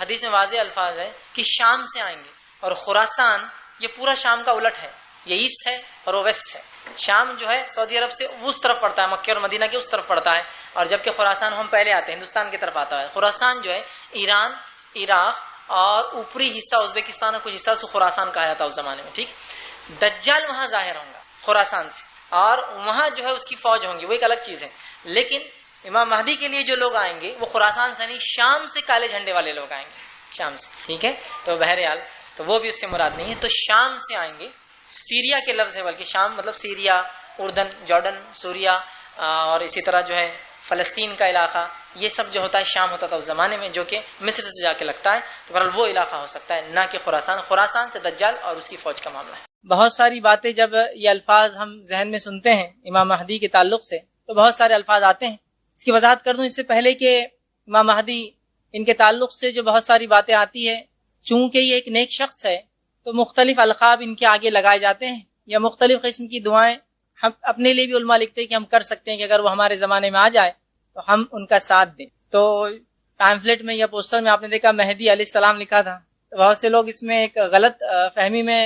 حدیث میں واضح الفاظ ہے کہ شام سے آئیں گے، اور خراسان یہ پورا شام کا الٹ ہے، یہ ایسٹ ہے اور وہ ویسٹ ہے۔ شام جو ہے سعودی عرب سے اس طرف پڑتا ہے، مکہ اور مدینہ کے اس طرف پڑتا ہے، اور جبکہ خراسان ہم پہلے آتے ہیں، ہندوستان کی طرف آتا ہے۔ خراسان جو ہے ایران، عراق اور اوپری حصہ ازبکستان اور کچھ حصہ اس کو خراسان کہا جاتا ہے اس زمانے میں، ٹھیک۔ دجال وہاں ظاہر ہوں گا خراسان سے، اور وہاں جو ہے اس کی فوج ہوں گی، وہ ایک الگ چیز ہے۔ لیکن امام مہدی کے لیے جو لوگ آئیں گے وہ خراسان سے نہیں، شام سے کالے جھنڈے والے لوگ آئیں گے، شام سے، ٹھیک ہے۔ تو بہرحال تو وہ بھی اس سے مراد نہیں ہے، تو شام سے آئیں گے۔ سیریا کے لفظ ہے، بلکہ شام مطلب سیریا، اردن، جارڈن، سوریا، اور اسی طرح جو ہے فلسطین کا علاقہ، یہ سب جو ہوتا ہے شام ہوتا تھا اس زمانے میں، جو کہ مصر سے جا کے لگتا ہے، تو بہرحال وہ علاقہ ہو سکتا ہے، نہ کہ خراسان۔ خراسان سے دجال اور اس کی فوج کا معاملہ ہے۔ بہت ساری باتیں جب یہ الفاظ ہم ذہن میں سنتے ہیں امام مہدی کے تعلق سے، تو بہت سارے الفاظ آتے ہیں۔ اس کی وضاحت کر دوں اس سے پہلے کہ امام مہدی ان کے تعلق سے جو بہت ساری باتیں آتی ہے، چونکہ یہ ایک نیک شخص ہے تو مختلف القاب ان کے آگے لگائے جاتے ہیں، یا مختلف قسم کی دعائیں ہم اپنے لیے بھی علماء لکھتے ہیں کہ ہم کر سکتے ہیں کہ اگر وہ ہمارے زمانے میں آ جائے تو ہم ان کا ساتھ دیں۔ تو پیمفلیٹ میں یا پوسٹر میں آپ نے دیکھا مہدی علیہ السلام لکھا تھا، بہت سے لوگ اس میں ایک غلط فہمی میں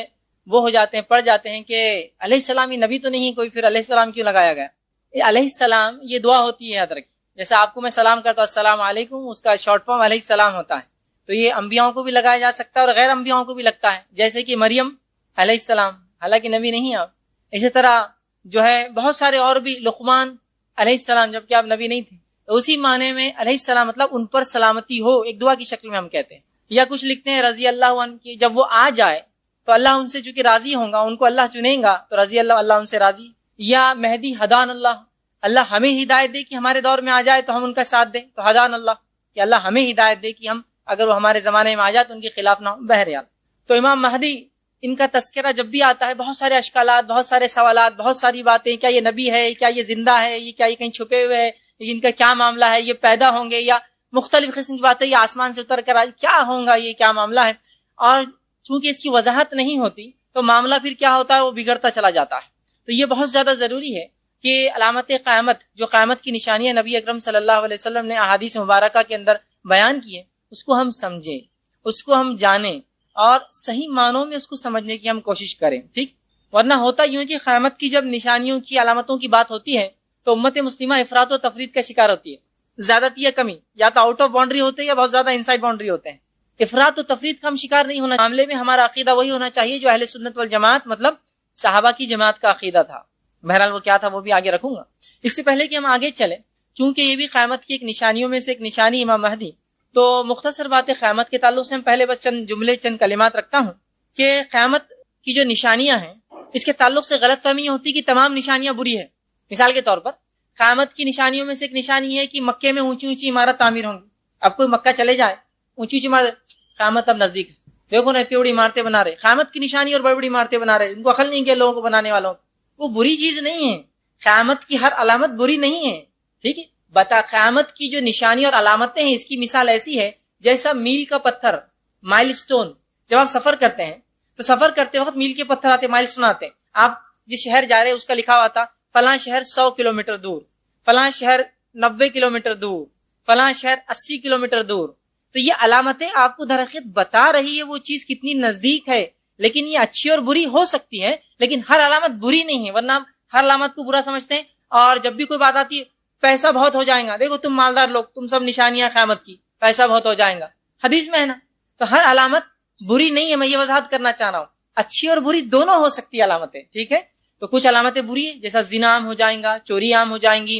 وہ ہو جاتے ہیں، پڑ جاتے ہیں کہ علیہ السلام یہ نبی تو نہیں کوئی، پھر علیہ السلام کیوں لگایا گیا؟ علیہ السلام یہ دعا ہوتی ہے، یاد رکھیے۔ جیسے آپ کو میں سلام کرتا ہوں السلام علیکم، اس کا شارٹ فارم علیہ السلام ہوتا ہے، تو یہ انبیاؤں کو بھی لگایا جا سکتا ہے اور غیر انبیاؤں کو بھی لگتا ہے، جیسے کہ مریم علیہ السلام، حالانکہ نبی نہیں آپ۔ اسی طرح جو ہے بہت سارے اور بھی، لقمان علیہ السلام، جبکہ آپ نبی نہیں تھے، تو اسی معنی میں علیہ السلام مطلب ان پر سلامتی ہو، ایک دعا کی شکل میں ہم کہتے ہیں۔ یا کچھ لکھتے ہیں رضی اللہ عنہ کی، جب وہ آ جائے تو اللہ ان سے چونکہ راضی ہوں گا، ان کو اللہ چنیں گا تو رضی اللہ، اللہ ان سے راضی۔ یا مہدی ہدان اللہ، اللہ ہمیں ہدایت دے کہ ہمارے دور میں آ جائے تو ہم ان کا ساتھ دیں، تو ہدان اللہ، کہ اللہ ہمیں ہدایت دے کہ ہم اگر وہ ہمارے زمانے میں آ جائے تو ان کے خلاف نہ ہو۔ بہرحال تو امام مہدی ان کا تذکرہ جب بھی آتا ہے، بہت سارے اشکالات، بہت سارے سوالات، بہت ساری باتیں، کیا یہ نبی ہے، کیا یہ زندہ ہے، یہ کیا یہ کہیں چھپے ہوئے ہے، ان کا کیا معاملہ ہے، یہ پیدا ہوں گے، یا مختلف قسم کی باتیں، یہ آسمان سے اتر کر آئے، کیا ہوں گا، یہ کیا معاملہ ہے۔ اور چونکہ اس کی وضاحت نہیں ہوتی تو معاملہ پھر کیا ہوتا ہے، وہ بگڑتا چلا جاتا ہے۔ تو یہ بہت زیادہ ضروری ہے کہ علامت قیامت، جو قیامت کی نشانیاں نبی اکرم صلی اللہ علیہ وسلم نے احادیث مبارکہ کے اندر بیان کی ہے، اس کو ہم سمجھیں، اس کو ہم جانیں، اور صحیح معنوں میں اس کو سمجھنے کی ہم کوشش کریں، ٹھیک۔ ورنہ ہوتا یوں ہے کہ قیامت کی جب نشانیوں کی، علامتوں کی بات ہوتی ہے تو امت مسلمہ افراط و تفرید کا شکار ہوتی ہے، زیادتی یا کمی، یا تو آؤٹ آف باؤنڈری ہوتے ہیں یا بہت زیادہ انسائڈ باؤنڈری ہوتے ہیں۔ افراط و تفرید کا ہم شکار نہیں ہونا، معاملے میں ہمارا عقیدہ وہی ہونا چاہیے جو اہل سنت والجماعت، مطلب صحابہ کی جماعت کا عقیدہ تھا۔ بہرحال وہ کیا تھا وہ بھی آگے رکھوں گا۔ اس سے پہلے کہ ہم آگے چلیں، چونکہ یہ بھی قیامت کی ایک نشانیوں میں سے ایک نشانی امام مہدی، تو مختصر باتیں قیامت کے تعلق سے ہم پہلے بس چند جملے، چند کلمات رکھتا ہوں کہ قیامت کی جو نشانیاں ہیں اس کے تعلق سے غلط فہمی ہوتی کہ تمام نشانیاں بری ہیں۔ مثال کے طور پر قیامت کی نشانیوں میں سے ایک نشانی ہے کہ مکے میں اونچی اونچی عمارت تعمیر ہوں گی۔ اب کوئی مکہ چلے جائے، اونچی اونچی عمارت، قیامت اب نزدیک ہے، دیکھو نا اتنی بڑی عمارتیں بنا رہے، قیامت کی نشانی اور بڑی بڑی عمارتیں بنا رہے، ان کو عقل نہیں کہ لوگوں کو بنانے والوں کو، وہ بری چیز نہیں ہے۔ قیامت کی ہر علامت بری نہیں ہے، ٹھیک ہے۔ بتا قیامت کی جو نشانی اور علامتیں ہیں، اس کی مثال ایسی ہے جیسا میل کا پتھر، مائل سٹون۔ جب آپ سفر کرتے ہیں تو سفر کرتے وقت میل کے پتھر آتے، مائل سٹون آتے ہیں۔ آپ جس شہر جا رہے ہیں اس کا لکھا ہوا تھا فلاں شہر 100 کلومیٹر دور، فلاں شہر 90 کلومیٹر دور، فلاں شہر 80 کلومیٹر دور۔ تو یہ علامتیں آپ کو در حقیقت بتا رہی ہے وہ چیز کتنی نزدیک ہے، لیکن یہ اچھی اور بری ہو سکتی ہے، لیکن ہر علامت بری نہیں ہے، ورنہ ہر علامت کو برا سمجھتے ہیں۔ اور جب بھی کوئی بات آتی ہے پیسہ بہت ہو جائے گا، دیکھو تم مالدار لوگ، تم سب نشانیاں قیامت کی، پیسہ بہت ہو جائے گا، حدیث میں ہے نا۔ تو ہر علامت بری نہیں ہے، میں یہ وضاحت کرنا چاہ رہا ہوں، اچھی اور بری دونوں ہو سکتی علامتیں، ٹھیک ہے۔ تو کچھ علامتیں بری ہیں، جیسا زنا عام ہو جائیں گا، چوری عام ہو جائیں گی،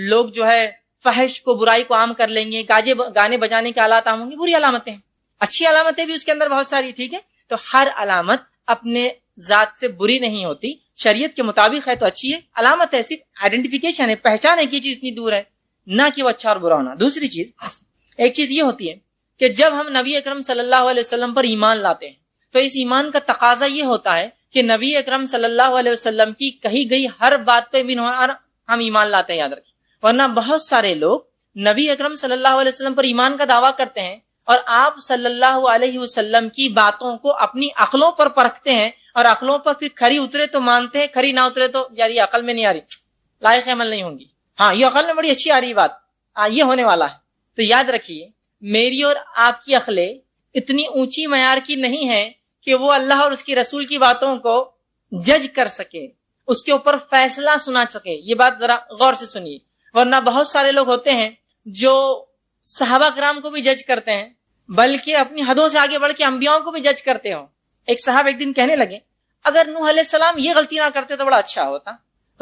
لوگ جو ہے فحش کو، برائی کو عام کر لیں گے، گانے بجانے کے آلات عام ہوں گے، بری علامتیں ہیں۔ اچھی علامتیں بھی اس کے اندر بہت ساری، ٹھیک ہے۔ تو ہر علامت اپنے ذات سے بری نہیں ہوتی، شریعت کے مطابق ہے تو اچھی ہے۔ علامت ہے صرف آئیڈینٹیفیکیشن ہے، پہچان ہے کہ چیز اتنی دور ہے، نہ کہ وہ اچھا اور برا ہونا۔ دوسری چیز، ایک چیز یہ ہوتی ہے کہ جب ہم نبی اکرم صلی اللہ علیہ وسلم پر ایمان لاتے ہیں تو اس ایمان کا تقاضا یہ ہوتا ہے کہ نبی اکرم صلی اللہ علیہ وسلم کی کہی گئی ہر بات پہ بھی ہم ایمان لاتے ہیں، یاد رکھیں۔ ورنہ بہت سارے لوگ نبی اکرم صلی اللہ علیہ وسلم پر ایمان کا دعویٰ کرتے ہیں اور آپ صلی اللہ علیہ وسلم کی باتوں کو اپنی عقلوں پر پرکھتے ہیں، اور عقلوں پر پھر کھری اترے تو مانتے ہیں، کھری نہ اترے تو یار یہ عقل میں نہیں آ رہی، لائق عمل نہیں ہوں گی، ہاں یہ عقل میں بڑی اچھی آ رہی بات، یہ ہونے والا ہے۔ تو یاد رکھیے میری اور آپ کی عقلیں اتنی اونچی معیار کی نہیں ہے کہ وہ اللہ اور اس کی رسول کی باتوں کو جج کر سکے، اس کے اوپر فیصلہ سنا سکے. یہ بات ذرا غور سے سنیے. ورنہ بہت سارے لوگ ہوتے ہیں جو صحابہ کرام کو بھی جج کرتے ہیں، بلکہ اپنی حدوں سے آگے بڑھ کے انبیاءوں کو بھی جج کرتے ہوں. ایک صاحب ایک دن کہنے لگے اگر نوح علیہ السلام یہ غلطی نہ کرتے تو بڑا اچھا ہوتا.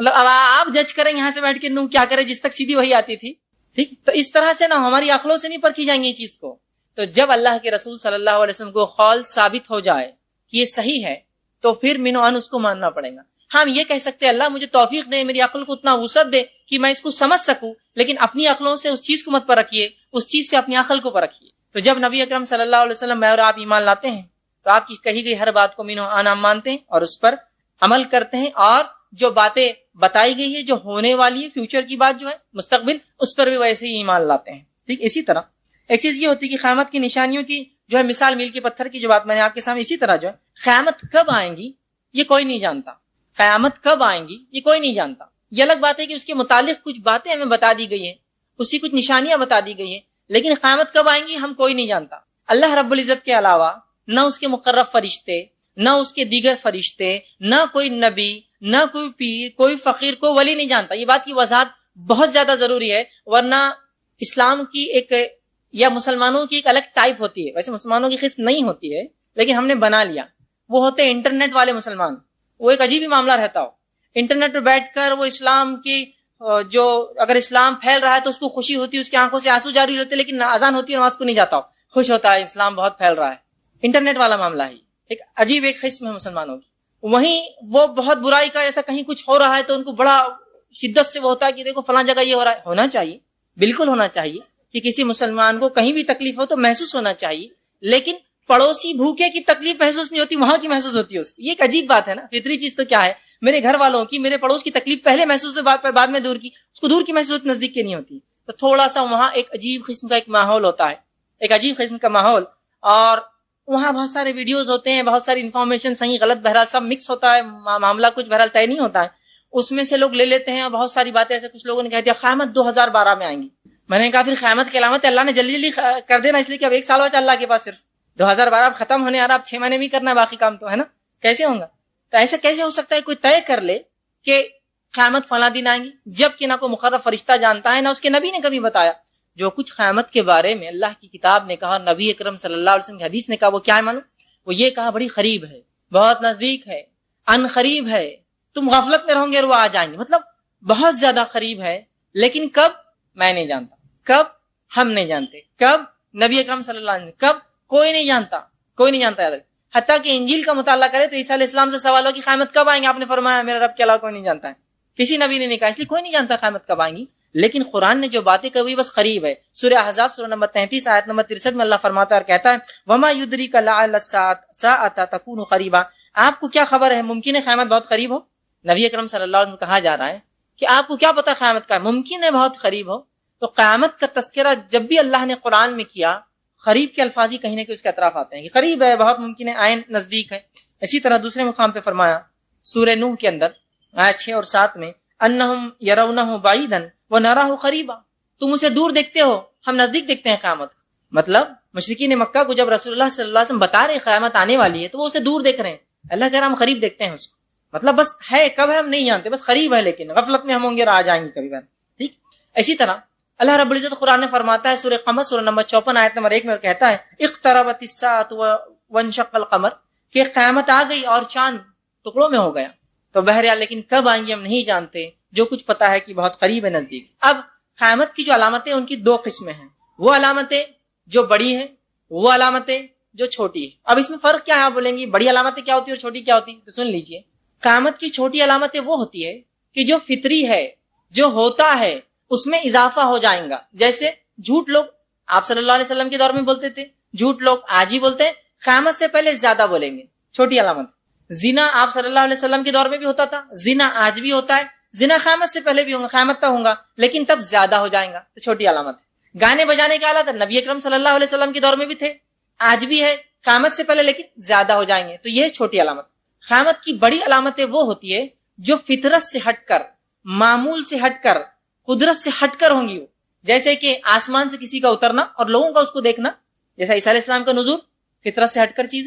مطلب اب آپ جج کریں یہاں سے بیٹھ کے نوح کیا کرے جس تک سیدھی وہی آتی تھی. ٹھیک، تو اس طرح سے نہ ہماری عقلوں سے نہیں پرکھی جائیں گی یہ چیز کو. تو جب اللہ کے رسول صلی اللہ علیہ وسلم کو قول ثابت ہو جائے کہ یہ صحیح ہے تو پھر من و عن اس کو ماننا پڑے گا. ہم یہ کہہ سکتے ہیں اللہ مجھے توفیق دے، میری عقل کو اتنا وسعت دے کہ میں اس کو سمجھ سکوں، لیکن اپنی عقلوں سے اس چیز کو مت پرکھیے، اس چیز سے اپنی عقل کو پرکھیے. تو جب نبی اکرم صلی اللہ علیہ وسلم میں اور آپ ایمان لاتے ہیں تو آپ کی کہی گئی ہر بات کو من و عن ہم مانتے ہیں اور اس پر عمل کرتے ہیں، اور جو باتیں بتائی گئی ہے جو ہونے والی ہے، فیوچر کی بات جو ہے، مستقبل، اس پر بھی ویسے ہی ایمان لاتے ہیں. ٹھیک، اسی طرح ایک چیز یہ ہوتی ہے کہ قیامت کی نشانیوں کی جو ہے مثال میل کے پتھر کی جو بات میں نے آپ کے سامنے، اسی طرح جو ہے قیامت کب آئیں گی یہ کوئی نہیں جانتا. قیامت کب آئیں گی یہ کوئی نہیں جانتا. یہ الگ بات ہے کہ اس کے متعلق کچھ باتیں ہمیں بتا دی گئی ہیں، اس کی کچھ نشانیاں بتا دی گئی ہیں، لیکن قیامت کب آئیں گی ہم کوئی نہیں جانتا. اللہ رب العزت کے علاوہ نہ اس کے مقرب فرشتے، نہ اس کے دیگر فرشتے، نہ کوئی نبی، نہ کوئی پیر، کوئی فقیر، کوئی ولی نہیں جانتا. یہ بات کی وضاحت بہت زیادہ ضروری ہے، ورنہ اسلام کی ایک یا مسلمانوں کی ایک الگ ٹائپ ہوتی ہے. ویسے مسلمانوں کی قسم نہیں ہوتی ہے لیکن ہم نے بنا لیا. وہ ہوتے ہیں انٹرنیٹ والے مسلمان. وہ ایک عجیب ہی معاملہ رہتا ہو. انٹرنیٹ پہ بیٹھ کر وہ اسلام کی جو اگر اسلام پھیل رہا ہے تو اس کو خوشی ہوتی ہے، اس کی آنکھوں سے آنسو جاری ہوتے، لیکن اذان ہوتی ہے نماز کو نہیں جاتا ہو، خوش ہوتا ہے اسلام بہت پھیل رہا ہے. انٹرنیٹ والا معاملہ ہی ایک عجیب ایک قسم ہے مسلمانوں کی. وہیں وہ بہت برائی کا ایسا کہیں کچھ ہو رہا ہے تو ان کو بڑا شدت سے وہ ہوتا ہے کہ دیکھو فلاں جگہ یہ ہو رہا ہے. ہونا چاہیے، بالکل ہونا چاہیے کہ کسی مسلمان کو کہیں بھی تکلیف ہو تو محسوس ہونا چاہیے، لیکن پڑوسی بھوکے کی تکلیف محسوس نہیں ہوتی، وہاں کی محسوس ہوتی ہے اس کو. یہ ایک عجیب بات ہے نا. فطری چیز تو کیا ہے، میرے گھر والوں کی، میرے پڑوس کی تکلیف پہلے محسوس ہے، بعد میں دور کی، اس کو دور کی محسوس نزدیک کی نہیں ہوتی. تو تھوڑا سا وہاں ایک عجیب قسم کا ایک ماحول ہوتا ہے، ایک عجیب قسم کا ماحول، اور وہاں بہت سارے ویڈیوز ہوتے ہیں، بہت ساری انفارمیشن صحیح غلط بہرحال سب مکس ہوتا ہے، معاملہ کچھ بہرحال طے نہیں ہوتا ہے. اس میں سے لوگ لے لیتے ہیں اور بہت ساری باتیں ایسے کچھ لوگوں نے کہہ دیا قیامت 2012 میں آئیں گی. میں نے کہا پھر قیامت کی علامت اللہ نے جلدی کر دینا، اس لیے کہ اب 1 سال بچا اللہ کے پاس، صرف 2012 اب ختم ہونے آ رہا، اب 6 مہینے بھی کرنا ہے باقی کام تو ہے نا. کیسے ہوں گا؟ تو ایسا کیسے ہو سکتا ہے کوئی طے کر لے کہ قیامت فلاں دن آئیں گی، جبکہ نہ کوئی مقرر فرشتہ جانتا ہے، نہ اس کے نبی نے کبھی بتایا. جو کچھ قیامت کے بارے میں اللہ کی کتاب نے کہا، نبی اکرم صلی اللہ علیہ وسلم کی حدیث نے کہا، وہ کیا ہے معلوم؟ وہ یہ کہا بڑی قریب ہے، بہت نزدیک ہے، ان قریب ہے، تم غفلت میں رہو گے اور وہ آ جائیں گے. مطلب بہت زیادہ قریب ہے، لیکن کب میں نہیں جانتا، کب ہم نہیں جانتے، کب نبی اکرم صلی اللہ علیہ وسلم، کب کوئی نہیں جانتا، کوئی نہیں جانتا. حتیٰ کہ انجیل کا مطالعہ کرے تو عیسیٰ علیہ السلام سے سوال ہو کہ قیامت کب آئیں گے، آپ نے فرمایا میرا رب کے علاوہ کوئی نہیں جانتا ہے. کسی نبی نے نہیں کہا، اس لیے کوئی نہیں جانتا قیامت کب آئیں گی. لیکن قرآن نے جو باتیں کہی بس قریب ہے. سورہ احزاب سورہ نمبر 33 آیت نمبر 63 میں اللہ فرماتا ہے اور کہتا ہے وما یدریک لعل الساعة تکون قریبا. آپ کو کیا خبر ہے، ممکن ہے قیامت بہت قریب ہو. نبی اکرم صلی اللہ علیہ وسلم کہا جا رہا ہے کہ آپ کو کیا پتا قیامت کا، ممکن ہے بہت قریب ہو. تو قیامت کا تذکرہ جب بھی اللہ نے قرآن میں کیا، قریب کے الفاظ ہی کہیں نہ کہیں اس کے اطراف آتے ہیں کہ قریب ہے، بہت ممکن ہے، عین نزدیک ہے. اسی طرح دوسرے مقام پہ فرمایا سورہ نوح کے اندر آیت 6 اور 7 میں انہم یرونہ بعیدا ونراہ قریبا. تم اسے دور دیکھتے ہو، ہم نزدیک دیکھتے ہیں قیامت. مطلب مشرکین مکہ کو جب رسول اللہ صلی اللہ علیہ وسلم بتا رہے قیامت آنے والی ہے تو وہ اسے دور دیکھ رہے ہیں. اللہ کہہ رہا ہم قریب دیکھتے ہیں اس کو. مطلب بس ہے، کب ہے ہم نہیں جانتے، بس قریب ہے، لیکن غفلت میں ہم ہوں گے اور آ جائیں گے کبھی بار. ٹھیک. اسی طرح اللہ رب العزت قرآن نے فرماتا ہے سورہ قمر سورہ نمبر 54 آیت نمبر 1 میں کہتا ہے اقتربت الساعة وانشق القمر، کہ قیامت آ گئی اور چاند ٹکڑوں میں ہو گیا. تو بہرحال لیکن کب آئیں گے ہم نہیں جانتے، جو کچھ پتا ہے کہ بہت قریب ہے، نزدیک. اب قیامت کی جو علامتیں ان کی 2 قسمیں ہیں، وہ علامتیں جو بڑی ہیں، وہ علامتیں جو چھوٹی ہیں. اب اس میں فرق کیا ہے؟ آپ بولیں گے بڑی علامتیں کیا ہوتی ہے اور چھوٹی کیا ہوتی ہے؟ تو سن لیجئے. قیامت کی چھوٹی علامتیں وہ ہوتی ہے کہ جو فطری ہے، جو ہوتا ہے اس میں اضافہ ہو جائیں گا. جیسے جھوٹ لوگ آپ صلی اللہ علیہ وسلم کے دور میں بولتے تھے، جھوٹ لوگ آج ہی بولتے ہیں، قیامت سے پہلے زیادہ بولیں گے، چھوٹی علامت. زنا آپ صلی اللہ علیہ وسلم کے دور میں بھی ہوتا تھا، زنا آج بھی ہوتا ہے، زنا قیامت سے پہلے بھی ہوگا، قیامت تک ہوگا، لیکن تب زیادہ ہو جائیں گا، تو چھوٹی علامت ہے. گانے بجانے کے آلات نبی اکرم صلی اللہ علیہ وسلم کے دور میں بھی تھے، آج بھی ہے، قیامت سے پہلے لیکن زیادہ ہو جائیں گے، تو یہ چھوٹی علامت. قیامت کی بڑی علامتیں وہ ہوتی ہے جو فطرت سے ہٹ کر، معمول سے ہٹ کر، قدرت سے ہٹ کر ہوں گی. جیسے کہ آسمان سے کسی کا اترنا اور لوگوں کا اس کو دیکھنا، جیسا عیسیٰ علیہ السلام کا نزول فطرت سے ہٹ کر چیز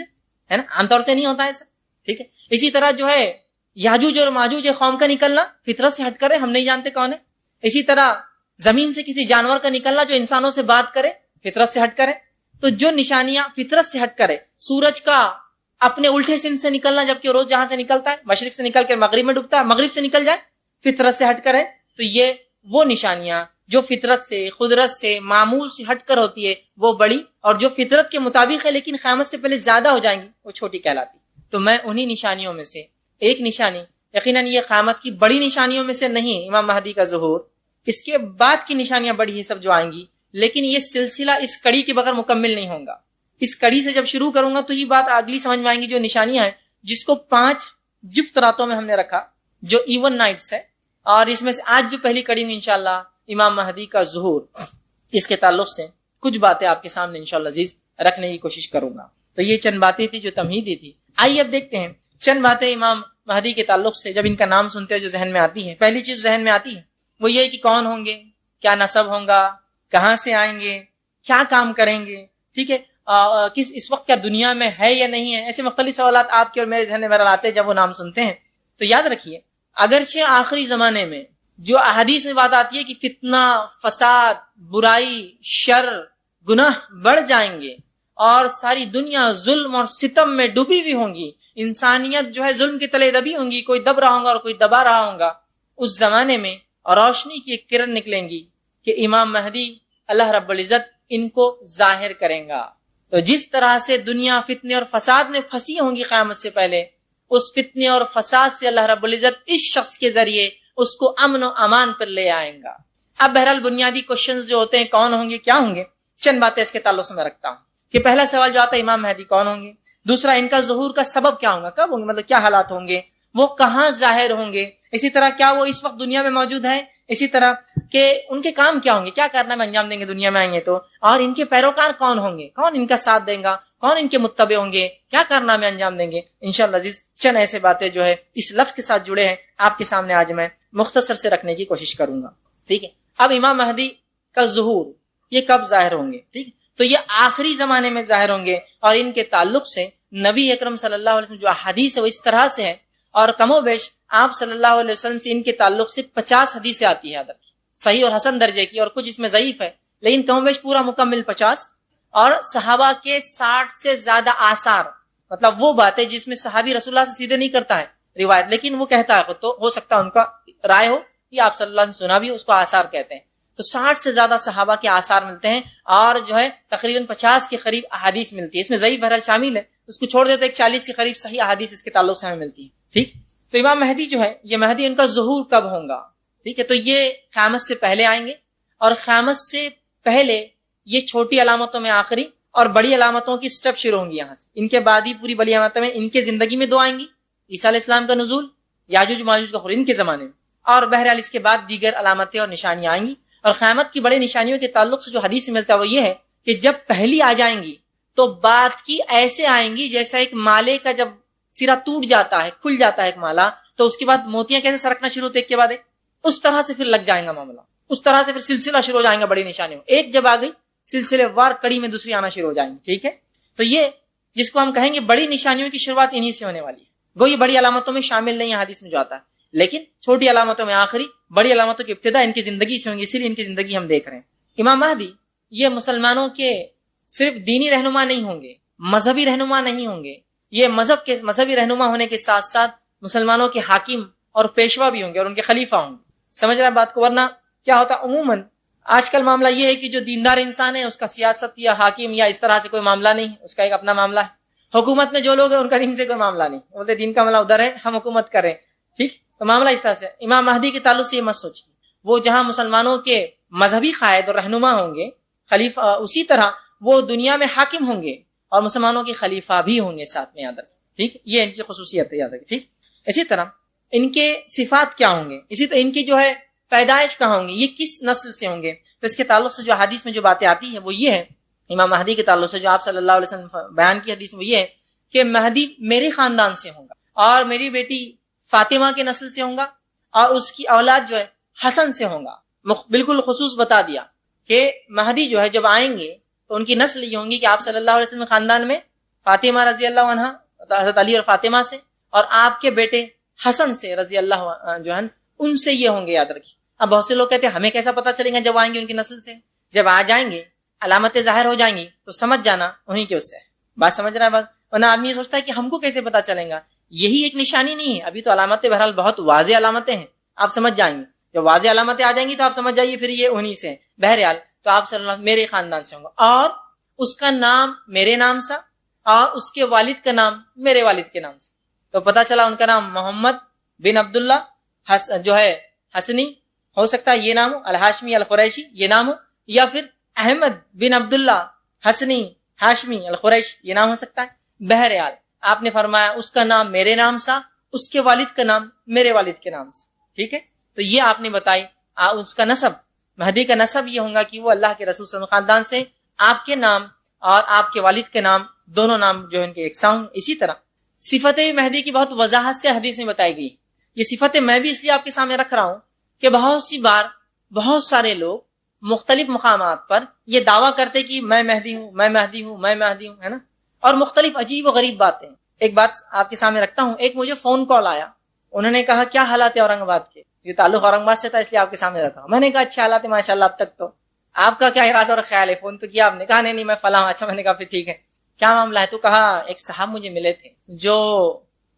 ہے نا، عام طور سے نہیں ہوتا ایسا، ٹھیک ہے. اسی طرح جو ہے یاجوج اور ماجوج قوم کا نکلنا فطرت سے ہٹ کر ہے، ہم نہیں جانتے کون ہے. اسی طرح زمین سے کسی جانور کا نکلنا جو انسانوں سے بات کرے فطرت سے ہٹ کر ہے. تو جو نشانیاں فطرت سے ہٹ کر ہے، سورج کا اپنے الٹے سن سے نکلنا جبکہ روز جہاں سے نکلتا ہے مشرق سے نکل کر مغرب میں ڈوبتا ہے، مغرب سے نکل جائے فطرت سے ہٹ کر ہے. تو یہ وہ نشانیاں جو فطرت سے، قدرت سے، معمول سے ہٹ کر ہوتی ہے وہ بڑی، اور جو فطرت کے مطابق ہے لیکن قیامت سے پہلے زیادہ ہو جائیں گی وہ چھوٹی کہلاتی. تو میں انہی نشانیوں میں سے ایک نشانی، یقیناً یہ قیامت کی بڑی نشانیوں میں سے نہیں امام مہدی کا ظہور، اس کے بعد کی نشانیاں بڑی ہیں سب جو آئیں گی، لیکن یہ سلسلہ اس کڑی کے بغیر مکمل نہیں ہوگا. اس کڑی سے جب شروع کروں گا تو یہ بات اگلی سمجھ میں آئیں گی جو نشانیاں ہیں، جس کو 5 جفت راتوں میں ہم نے رکھا جو ایون نائٹس ہے، اور اس میں سے آج جو پہلی کڑی میں انشاءاللہ امام مہدی کا ظہور، اس کے تعلق سے کچھ باتیں آپ کے سامنے انشاءاللہ عزیز رکھنے کی کوشش کروں گا. تو یہ چند باتیں تھی جو تمہیدی تھی. آئیے اب دیکھتے ہیں چند باتیں امام مہدی کے تعلق سے جب ان کا نام سنتے ہیں جو ذہن میں آتی ہے. پہلی چیز ذہن میں آتی ہے وہ یہ ہے کہ کون ہوں گے، کیا نسب ہوگا، کہاں سے آئیں گے، کیا کام کریں گے، ٹھیک ہے، اس وقت کیا دنیا میں ہے یا نہیں ہے. ایسے مختلف سوالات آپ کے اور میرے ذہن میں آتے ہیں جب وہ نام سنتے ہیں. تو یاد رکھیے اگرچہ آخری زمانے میں جو احادیث میں بات آتی ہے کہ فتنہ، فساد، برائی، شر، گناہ بڑھ جائیں گے اور ساری دنیا ظلم اور ستم میں ڈوبی ہوئی ہوں گی، انسانیت جو ہے ظلم کے تلے دبی ہوں گی، کوئی دب رہا ہوگا اور کوئی دبا رہا ہوگا، اس زمانے میں روشنی کی ایک کرن نکلیں گی کہ امام مہدی اللہ رب العزت ان کو ظاہر کریں گا. تو جس طرح سے دنیا فتنے اور فساد میں پھنسی ہوں گی قیامت سے پہلے، اس فتنے اور فساد سے اللہ رب العزت اس شخص کے ذریعے اس کو امن و امان پر لے آئیں گا. اب بہرحال بنیادی کوشچنز جو ہوتے ہیں کون ہوں گے، کیا ہوں گے، چند باتیں اس کے تعلق سے میں رکھتا ہوں. کہ پہلا سوال جو آتا ہے امام مہدی کون ہوں گے، دوسرا ان کا ظہور کا سبب کیا ہوگا، کب ہوں گے، مطلب کیا حالات ہوں گے، وہ کہاں ظاہر ہوں گے، اسی طرح کیا وہ اس وقت دنیا میں موجود ہے، اسی طرح کہ ان کے کام کیا ہوں گے، کیا کارنامے انجام دیں گے دنیا میں آئیں گے تو، اور ان کے پیروکار کون ہوں گے، کون ان کا ساتھ دیں گا، کون ان کے متبع ہوں گے، کیا کارنامے انجام دیں گے. انشاءاللہ عزیز چند ایسے باتیں جو ہے اس لفظ کے ساتھ جڑے ہیں آپ کے سامنے آج میں مختصر سے رکھنے کی کوشش کروں گا. ٹھیک ہے، اب امام مہدی کا ظہور یہ کب ظاہر ہوں گے، ٹھیک، تو یہ آخری زمانے میں ظاہر ہوں گے، اور ان کے تعلق سے نبی اکرم صلی اللہ علیہ وسلم جو حدیث ہے وہ اس طرح سے ہے، اور کم و بیش آپ صلی اللہ علیہ وسلم سے ان کے تعلق سے 50 حدیثیں آتی ہے ادب صحیح اور حسن درجے کی، اور کچھ اس میں ضعیف ہے، لیکن کم و بیش پورا مکمل 50، اور صحابہ کے 60 سے زیادہ آثار، مطلب وہ باتیں جس میں صحابی رسول اللہ سے سیدھے نہیں کرتا ہے روایت، لیکن وہ کہتا ہے، تو ہو سکتا ہے ان کا رائے ہو کہ آپ صلی اللہ علیہ وسلم سنا بھی، اس کو آثار کہتے ہیں. تو 60 سے زیادہ صحابہ کے آثار ملتے ہیں، اور جو ہے تقریباً 50 کے قریب احادیث ملتی ہے، اس میں ضعیف بہرحال شامل ہے، اس کو چھوڑ دیتے 40 کے قریب صحیح احادیث اس کے تعلق سے ہمیں ملتی ہے. ٹھیک، تو امام مہدی جو ہے یہ مہدی ان کا ظہور کب ہوگا، ٹھیک ہے، تو یہ قیامت سے پہلے آئیں گے، اور قیامت سے پہلے یہ چھوٹی علامتوں میں آخری اور بڑی علامتوں کی سٹیپ شروع ہوں گی یہاں سے، ان کے بعد ہی پوری بڑی علامتیں میں ان کے زندگی میں 2 آئیں گی، عیسیٰ علیہ السلام کا نزول، یاجوج ماجوج کا ان کے زمانے میں، اور بہرحال اس کے بعد دیگر علامتیں اور نشانیاں آئیں گی. اور قیامت کی بڑی نشانیوں کے تعلق سے جو حدیث سے ملتا ہے وہ یہ ہے کہ جب پہلی آ جائیں گی تو بعد کی ایسے آئیں گی جیسا ایک مالے کا جب سرا ٹوٹ جاتا ہے، کھل جاتا ہے ایک مالا، تو اس کے بعد موتیاں کیسے سرکنا شروع ہوتے ایک کے بعد ایک، اس طرح سے پھر لگ جائے گا معاملہ، اس طرح سے پھر سلسلہ شروع ہو جائیں گا بڑی نشانیوں، ایک جب آ گئی سلسلے وار کڑی میں دوسری آنا شروع ہو جائیں گی. ٹھیک ہے، تو یہ جس کو ہم کہیں گے بڑی نشانیوں کی شروعات انہی سے ہونے والی ہے. گو یہ بڑی علامتوں میں شامل نہیں ہے حدیث میں جو آتا ہے، لیکن چھوٹی علامتوں میں آخری، بڑی علامتوں کی ابتدا ان کی زندگی سے ہوں گی، اسی لیے ان کی زندگی ہم دیکھ رہے ہیں. امام مہدی یہ مسلمانوں کے صرف دینی رہنما نہیں ہوں گے، مذہبی رہنما نہیں ہوں گے، یہ مذہبی رہنما ہونے کے ساتھ ساتھ مسلمانوں کے حاکم اور پیشوا بھی ہوں گے اور ان کے خلیفہ ہوں گے. سمجھ رہے ہیں بات کو؟ ورنہ کیا ہوتا عموماً آج کل معاملہ یہ ہے کہ جو دیندار انسان ہے اس کا سیاست یا حاکم یا اس طرح سے کوئی معاملہ نہیں، اس کا ایک اپنا معاملہ ہے. حکومت میں جو لوگ ہیں ان کا دین سے کوئی معاملہ نہیں، بولتے دین کا معاملہ ادھر ہے، ہم حکومت کر رہے ہیں. ٹھیک، تو معاملہ اس طرح سے. امام مہدی کے تعلق سے یہ مت سوچیے، وہ جہاں مسلمانوں کے مذہبی قائد اور رہنما ہوں گے، خلیفہ، اسی طرح وہ دنیا میں حاکم ہوں گے اور مسلمانوں کے خلیفہ بھی ہوں گے ساتھ میں، یاد رکھیں. ٹھیک، یہ ان کی خصوصیت ہے، یاد رکھیں. ٹھیک، اسی طرح ان کے صفات کیا ہوں گے، اسی طرح ان کی جو ہے پیدائش کہاں ہوں گی، یہ کس نسل سے ہوں گے. تو اس کے تعلق سے جو حدیث میں جو باتیں آتی ہے وہ یہ ہے، امام مہدی کے تعلق سے جو آپ صلی اللہ علیہ وسلم بیان کی حدیث وہ یہ ہے کہ مہدی میرے خاندان سے ہوگا اور میری بیٹی فاطمہ کے نسل سے ہوگا، اور اس کی اولاد جو ہے حسن سے ہوگا. بالکل خصوص بتا دیا کہ مہدی جو ہے جب آئیں گے تو ان کی نسل یہ ہوں گی کہ آپ صلی اللہ علیہ وسلم خاندان میں فاطمہ رضی اللہ عنہ، حضرت علی اور فاطمہ سے، اور آپ کے بیٹے حسن سے رضی اللہ جو ہے ان سے یہ ہوں گے، یاد رکھیے۔ اب بہت سے لوگ کہتے ہیں ہمیں کیسا پتہ چلے گا جب آئیں گے ان کی نسل سے؟ جب آ جائیں گے علامتیں ظاہر ہو جائیں گی تو سمجھ جانا انہیں کے اس سے، بات سمجھ رہا ہے بات؟ ورنہ آدمی یہ سوچتا ہے کہ ہم کو کیسے پتہ چلیں گا، یہی ایک نشانی نہیں ہے، ابھی تو علامتیں بہرحال بہت واضح علامتیں ہیں، آپ سمجھ جائیں گے، جب واضح علامتیں آ جائیں گی تو آپ سمجھ جائیے پھر یہ انہی سے ہیں۔ بہرحال تو آپ صلی اللہ علیہ وسلم میرے خاندان سے ہوں گا، اور اس کا نام میرے نام سا، اور اس کے والد کا نام میرے والد کے نام سے۔ تو پتہ چلا ان کا نام محمد بن عبداللہ جو ہے حسنی ہو سکتا ہے، یہ نام ہو، الہاشمی القریشی یہ نام ہو، یا پھر احمد بن عبداللہ حسنی ہاشمی القریشی یہ نام ہو سکتا ہے۔ بہرحال آپ نے فرمایا اس کا نام میرے نام سا، اس کے والد کا نام میرے والد کے نام سے، ٹھیک ہے؟ تو یہ آپ نے بتائی اس کا نسب، مہدی کا نسب یہ ہوگا کہ وہ اللہ کے رسول صلی اللہ علیہ وسلم خاندان سے، آپ کے نام اور آپ کے والد کے نام دونوں نام جو ان کے یکساں ہوں۔ اسی طرح صفت مہدی کی بہت وضاحت سے حدیث میں بتائی گئی۔ یہ صفت میں بھی اس لیے آپ کے سامنے رکھ رہا ہوں کہ بہت سی بار بہت سارے لوگ مختلف مقامات پر یہ دعویٰ کرتے کہ میں مہدی ہوں، میں مہدی ہوں، میں مہدی ہوں، ہے نا، اور مختلف عجیب و غریب باتیں۔ ایک بات آپ کے سامنے رکھتا ہوں، ایک مجھے فون کال آیا، انہوں نے کہا کیا حالات ہے اورنگ آباد کے، یہ تعلق اورنگ آباد سے تھا اس لیے آپ کے سامنے رکھا ہوں۔ میں نے کہا اچھے حالات ہے ماشاء اللہ اب تک، تو آپ کا کیا ارادہ اور خیال ہے؟ فون تو کیا آپ نے، کہا نہیں میں فلاں۔ اچھا، میں نے کہا پھر ٹھیک ہے، کیا معاملہ ہے؟ تو کہا ایک صاحب مجھے ملے تھے جو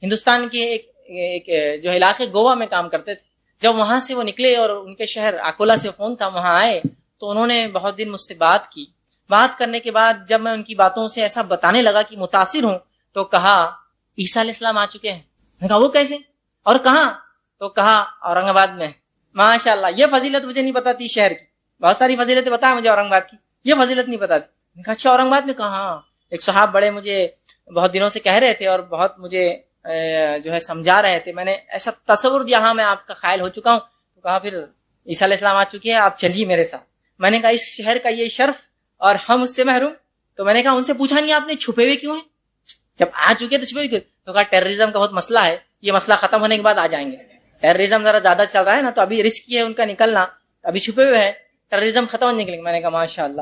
ہندوستان کے ایک جو علاقے گوا میں کام کرتے تھے، جب وہاں سے وہ نکلے اور ان کے شہر اکولا سے فون تھا، وہاں آئے تو انہوں نے بہت دن مجھ سے بات کی۔ بات کرنے کے بعد جب میں ان کی باتوں سے ایسا بتانے لگا کہ متاثر ہوں، تو کہا عیسیٰ علیہ السلام آ چکے ہیں۔ میں کہا وہ کیسے اور کہاں؟ تو کہا اورنگ آباد میں۔ ماشاء اللہ، یہ فضیلت مجھے نہیں پتا تھی شہر کی، بہت ساری فضیلتیں بتائیں مجھے اورنگ آباد کی، یہ فضیلت نہیں پتا تھی۔ میں کہا اچھا اورنگ آباد میں؟ کہا ہاں، ایک صاحب بڑے مجھے بہت دنوں سے کہہ رہے تھے اور بہت مجھے جو ہے سمجھا رہے تھے، میں نے ایسا تصور دیا ہاں میں آپ کا قائل ہو چکا ہوں۔ تو کہا پھر عیسیٰ علیہ السلام آ چکے ہیں، آپ چلیے میرے ساتھ۔ میں نے کہا اس شہر کا یہ شرف اور ہم اس سے محروم؟ تو میں نے کہا ان سے پوچھا نہیں آپ نے چھپے ہوئے کیوں ہیں؟ جب آ چکے تو چھپے ہوئے کیوں؟ تو کہا ٹیررزم کا بہت مسئلہ ہے، یہ مسئلہ ختم ہونے کے بعد آ جائیں گے، ٹیررزم ذرا زیادہ چل رہا ہے نا، تو ابھی رسک ہے ان کا نکلنا، ابھی چھپے ہوئے ہیں، ٹیررزم ختم ہونے نکلیں گے۔ میں نے کہا ماشاء اللہ،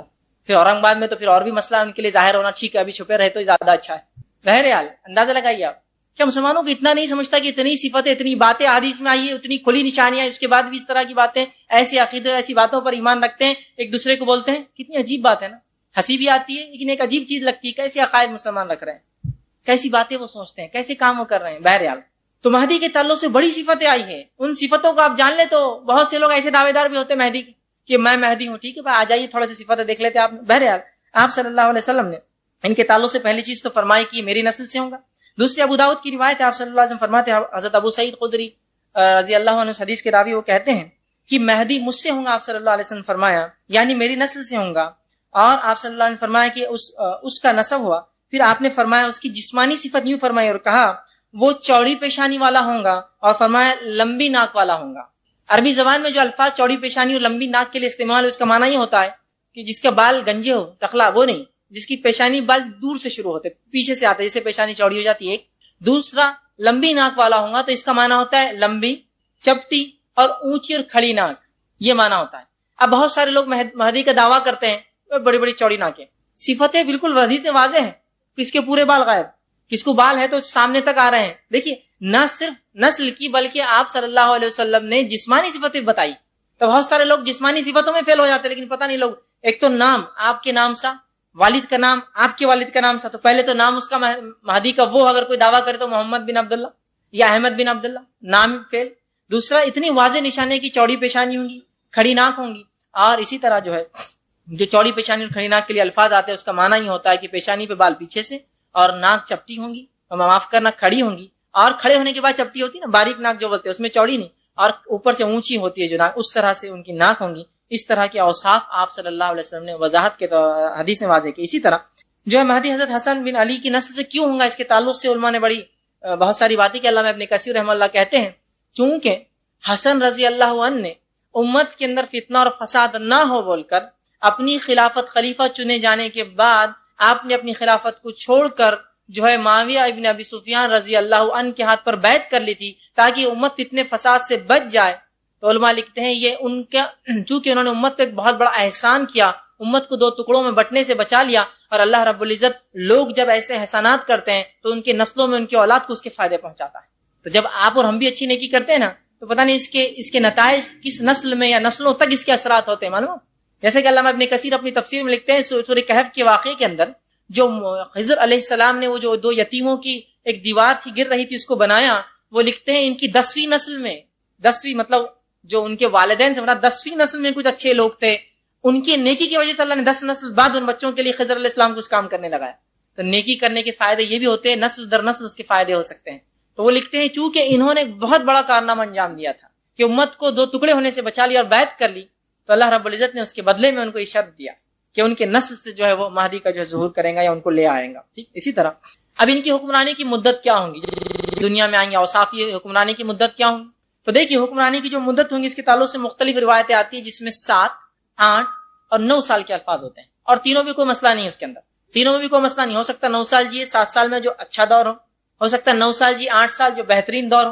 پھر اورنگ آباد میں تو پھر اور بھی مسئلہ ان کے لیے ظاہر ہونا، ٹھیک ہے ابھی چھپے رہے تو زیادہ اچھا ہے۔ بہرحال اندازہ لگائیے آپ، کیا مسلمانوں کو اتنا نہیں سمجھتا کہ اتنی صفتیں، اتنی باتیں حدیث میں آئی ہے، اتنی کھلی نشانیاں، اس کے بعد بھی اس طرح کی باتیں، ایسی عقیدے ایسی باتوں پر ایمان رکھتے ہیں، ایک دوسرے کو بولتے ہیں؟ کتنی عجیب بات ہے نا، ہنسی بھی آتی ہے لیکن ایک عجیب چیز لگتی ہے، کیسے عقائد مسلمان رکھ رہے ہیں، کیسی باتیں وہ سوچتے ہیں، کیسے کام وہ کر رہے ہیں۔ بہرحال تو مہدی کے تعلق سے بڑی صفتیں آئی ہیں، ان صفتوں کو آپ جان لیں تو بہت سے لوگ ایسے دعوے دار بھی ہوتے ہیں مہدی کہ میں مہدی ہوں، ٹھیک ہے بھائی آ جائیے تھوڑا سی صفتیں دیکھ لیتے آپ۔ بہرحال آپ صلی اللہ علیہ وسلم نے ان کے تعلق سے پہلی چیز تو فرمائی کہ میری نسل سے ہوں گا۔ دوسری ابو داؤد کی روایت ہے، آپ صلی اللہ علیہ وسلم فرماتے ہیں، حضرت ابو سعید خدری رضی اللہ عنہ حدیث کے راوی، وہ کہتے ہیں کہ مہدی مجھ سے ہوں گا، آپ صلی اللہ علیہ وسلم فرمایا یعنی میری نسل سے ہوں گا، اور آپ صلی اللہ علیہ وسلم فرمایا کہ اس کا نسب ہوا۔ پھر آپ نے فرمایا اس کی جسمانی صفت یوں فرمائی اور کہا وہ چوڑی پیشانی والا ہوں گا، اور فرمایا لمبی ناک والا ہوں گا۔ عربی زبان میں جو الفاظ چوڑی پیشانی اور لمبی ناک کے لیے استعمال ہو، اس کا معنی یہ ہوتا ہے کہ جس کا بال گنجے ہو، ٹکلا، وہ نہیں، جس کی پیشانی بال دور سے شروع ہوتے، پیچھے سے آتے، جیسے پیشانی چوڑی ہو جاتی ہے ایک۔ دوسرا لمبی ناک والا ہوں گا، تو اس کا معنی ہوتا ہے لمبی، چپٹی اور اونچی اور کھڑی ناک، یہ معنی ہوتا ہے۔ اب بہت سارے لوگ مہدی کا دعویٰ کرتے ہیں بڑی بڑی چوڑی ناکیں، صفتیں بالکل وضاحت سے واضح ہیں، کس کے پورے بال غائب، کس کو بال ہے تو سامنے تک آ رہے ہیں۔ دیکھیے نہ صرف نسل کی بلکہ آپ صلی اللہ علیہ وسلم نے جسمانی صفتیں بتائی، تو بہت سارے لوگ جسمانی صفتوں میں فیل ہو جاتے ہیں، لیکن پتہ نہیں لوگ، ایک تو نام آپ کے نام سا، والد کا نام آپ کے والد کا نام سا، تو پہلے تو نام اس کا مہدی کا، وہ اگر کوئی دعویٰ کرے تو محمد بن عبداللہ یا احمد بن عبداللہ، نام فیل۔ دوسرا اتنی واضح نشانی کی چوڑی پیشانی ہوں گی، کھڑی ناک ہوں گی، اور اسی طرح جو ہے جو چوڑی پیشانی اور کھڑی ناک کے لیے الفاظ آتے ہیں اس کا معنی یہ ہوتا ہے کہ پیشانی پہ بال پیچھے سے اور ناک چپٹی ہوں گی، اور معاف کرنا کھڑی ہوں گی، اور کھڑے ہونے کے بعد چپٹی ہوتی ہے نا، باریک ناک جو بولتے ہیں، اس میں چوڑی نہیں، اور اوپر سے اونچی ہوتی ہے جو ناک، اس طرح سے ان کی ناک ہوں گی۔ اس طرح کے اوصاف آپ صلی اللہ علیہ وسلم نے وضاحت کے حدیث میں واضح کی۔ اسی طرح جو ہے مہدی حضرت حسن بن علی کی نسل سے کیوں ہوں گا، اس کے تعلق سے علماء نے بڑی بہت ساری باتیں کہ علامہ ابن کثیر رحمہ اللہ کہتے ہیں چونکہ حسن رضی اللہ عنہ نے امت کے اندر فتنہ اور فساد نہ ہو بول کر اپنی خلافت خلیفہ چنے جانے کے بعد آپ نے اپنی خلافت کو چھوڑ کر جو ہے معاویہ ابن ابی سفیان رضی اللہ عنہ کے ہاتھ پر بیعت کر لی تھی تاکہ امت فتنے فساد سے بچ جائے، تو علماء لکھتے ہیں یہ ان کا، چونکہ انہوں نے امت پہ ایک بہت بڑا احسان کیا، امت کو دو ٹکڑوں میں بٹنے سے بچا لیا، اور اللہ رب العزت لوگ جب ایسے احسانات کرتے ہیں تو ان کی نسلوں میں ان کی اولاد کو اس کے فائدے پہنچاتا ہے. تو جب آپ اور ہم بھی اچھی نیکی کرتے ہیں نا تو پتہ نہیں اس کے نتائج کس نسل میں یا نسلوں تک اس کے اثرات ہوتے ہیں معلوم. جیسے کہ علامہ ابن کثیر اپنی تفسیر میں لکھتے ہیں سورہ کہف کے واقعے کے اندر، جو خضر علیہ السلام نے وہ جو دو یتیموں کی ایک دیوار تھی گر رہی تھی اس کو بنایا، وہ لکھتے ہیں ان کی 10ویں نسل میں، 10ویں مطلب جو ان کے والدین سے مراد 10ویں نسل میں کچھ اچھے لوگ تھے، ان کی نیکی کی وجہ سے اللہ نے 10 نسل بعد ان بچوں کے لیے خضر علیہ السلام کو اس کام کرنے لگایا. تو نیکی کرنے کے فائدے یہ بھی ہوتے ہیں، نسل در نسل اس کے فائدے ہو سکتے ہیں. تو وہ لکھتے ہیں چونکہ انہوں نے بہت بڑا کارنامہ انجام دیا تھا کہ امت کو دو ٹکڑے ہونے سے بچا لیا اور بیعت کر لی، تو اللہ رب العزت نے اس کے بدلے میں ان کو اشارت دیا کہ ان کے نسل سے جو ہے وہ مہدی کا جو ہے ظہور کریں گا یا ان کو لے آئیں گا. ٹھیک اسی طرح اب ان کی حکمرانی کی مدت کیا ہوں گی، دنیا میں آئیں گے، اوصاف یہ حکمرانی کی مدت کیا ہوں گی. تو دیکھیے حکمرانی کی جو مدت ہوں گی اس کے تعلق سے مختلف روایتیں آتی ہیں، جس میں 7، 8 اور 9 سال کے الفاظ ہوتے ہیں، اور تینوں بھی کوئی مسئلہ نہیں ہے اس کے اندر، تینوں میں بھی کوئی مسئلہ نہیں. ہو سکتا 9 سال جیے، 7 سال میں جو اچھا دور ہو سکتا ہے 9 سال جی 8 سال جو بہترین دور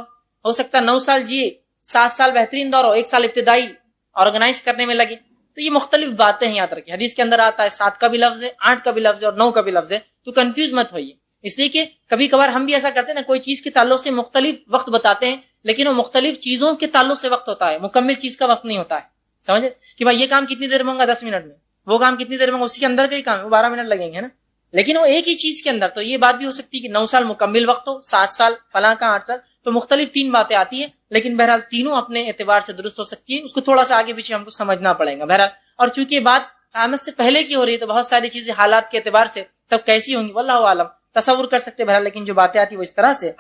ہو سکتا ہے 9 سال جیے 7 سال بہترین دور ہو، 1 سال ابتدائی آرگنائز کرنے میں لگے. تو یہ مختلف باتیں ہیں، یاد رکھیں حدیث کے اندر آتا ہے 7 کا بھی لفظ ہے، 8 کا بھی لفظ ہے اور 9 کا بھی لفظ ہے. تو کنفیوز مت ہوئیے، اس لیے کہ کبھی کبھار ہم بھی ایسا کرتے ہیں نا، کوئی چیز کے تعلق سے مختلف وقت بتاتے ہیں، لیکن وہ مختلف چیزوں کے تعلق سے وقت ہوتا ہے، مکمل چیز کا وقت نہیں ہوتا ہے. سمجھے کہ بھائی یہ کام کتنی دیر میں ہوگا، 10 منٹ میں، وہ کام کتنی دیر میں ہوگا، اسی کے اندر کا ہی کام ہے، وہ 12 منٹ لگیں گے نا، لیکن وہ ایک ہی چیز کے اندر. تو یہ بات بھی ہو سکتی ہے کہ 9 سال مکمل وقت ہو، 7 سال فلاں کا 8 سال، تو مختلف 3 باتیں آتی ہیں، لیکن بہرحال تینوں اپنے اعتبار سے درست ہو سکتی ہے. اس کو تھوڑا سا آگے پیچھے ہم کو سمجھنا پڑے گا بہرحال. اور چونکہ بات قیامت سے پہلے کی ہو رہی ہے تو بہت ساری چیزیں حالات کے اعتبار سے تب کیسی ہوں گی واللہ عالم تصور کر سکتے بہرحال، لیکن جو باتیں آتی ہیں وہ اس طرح سے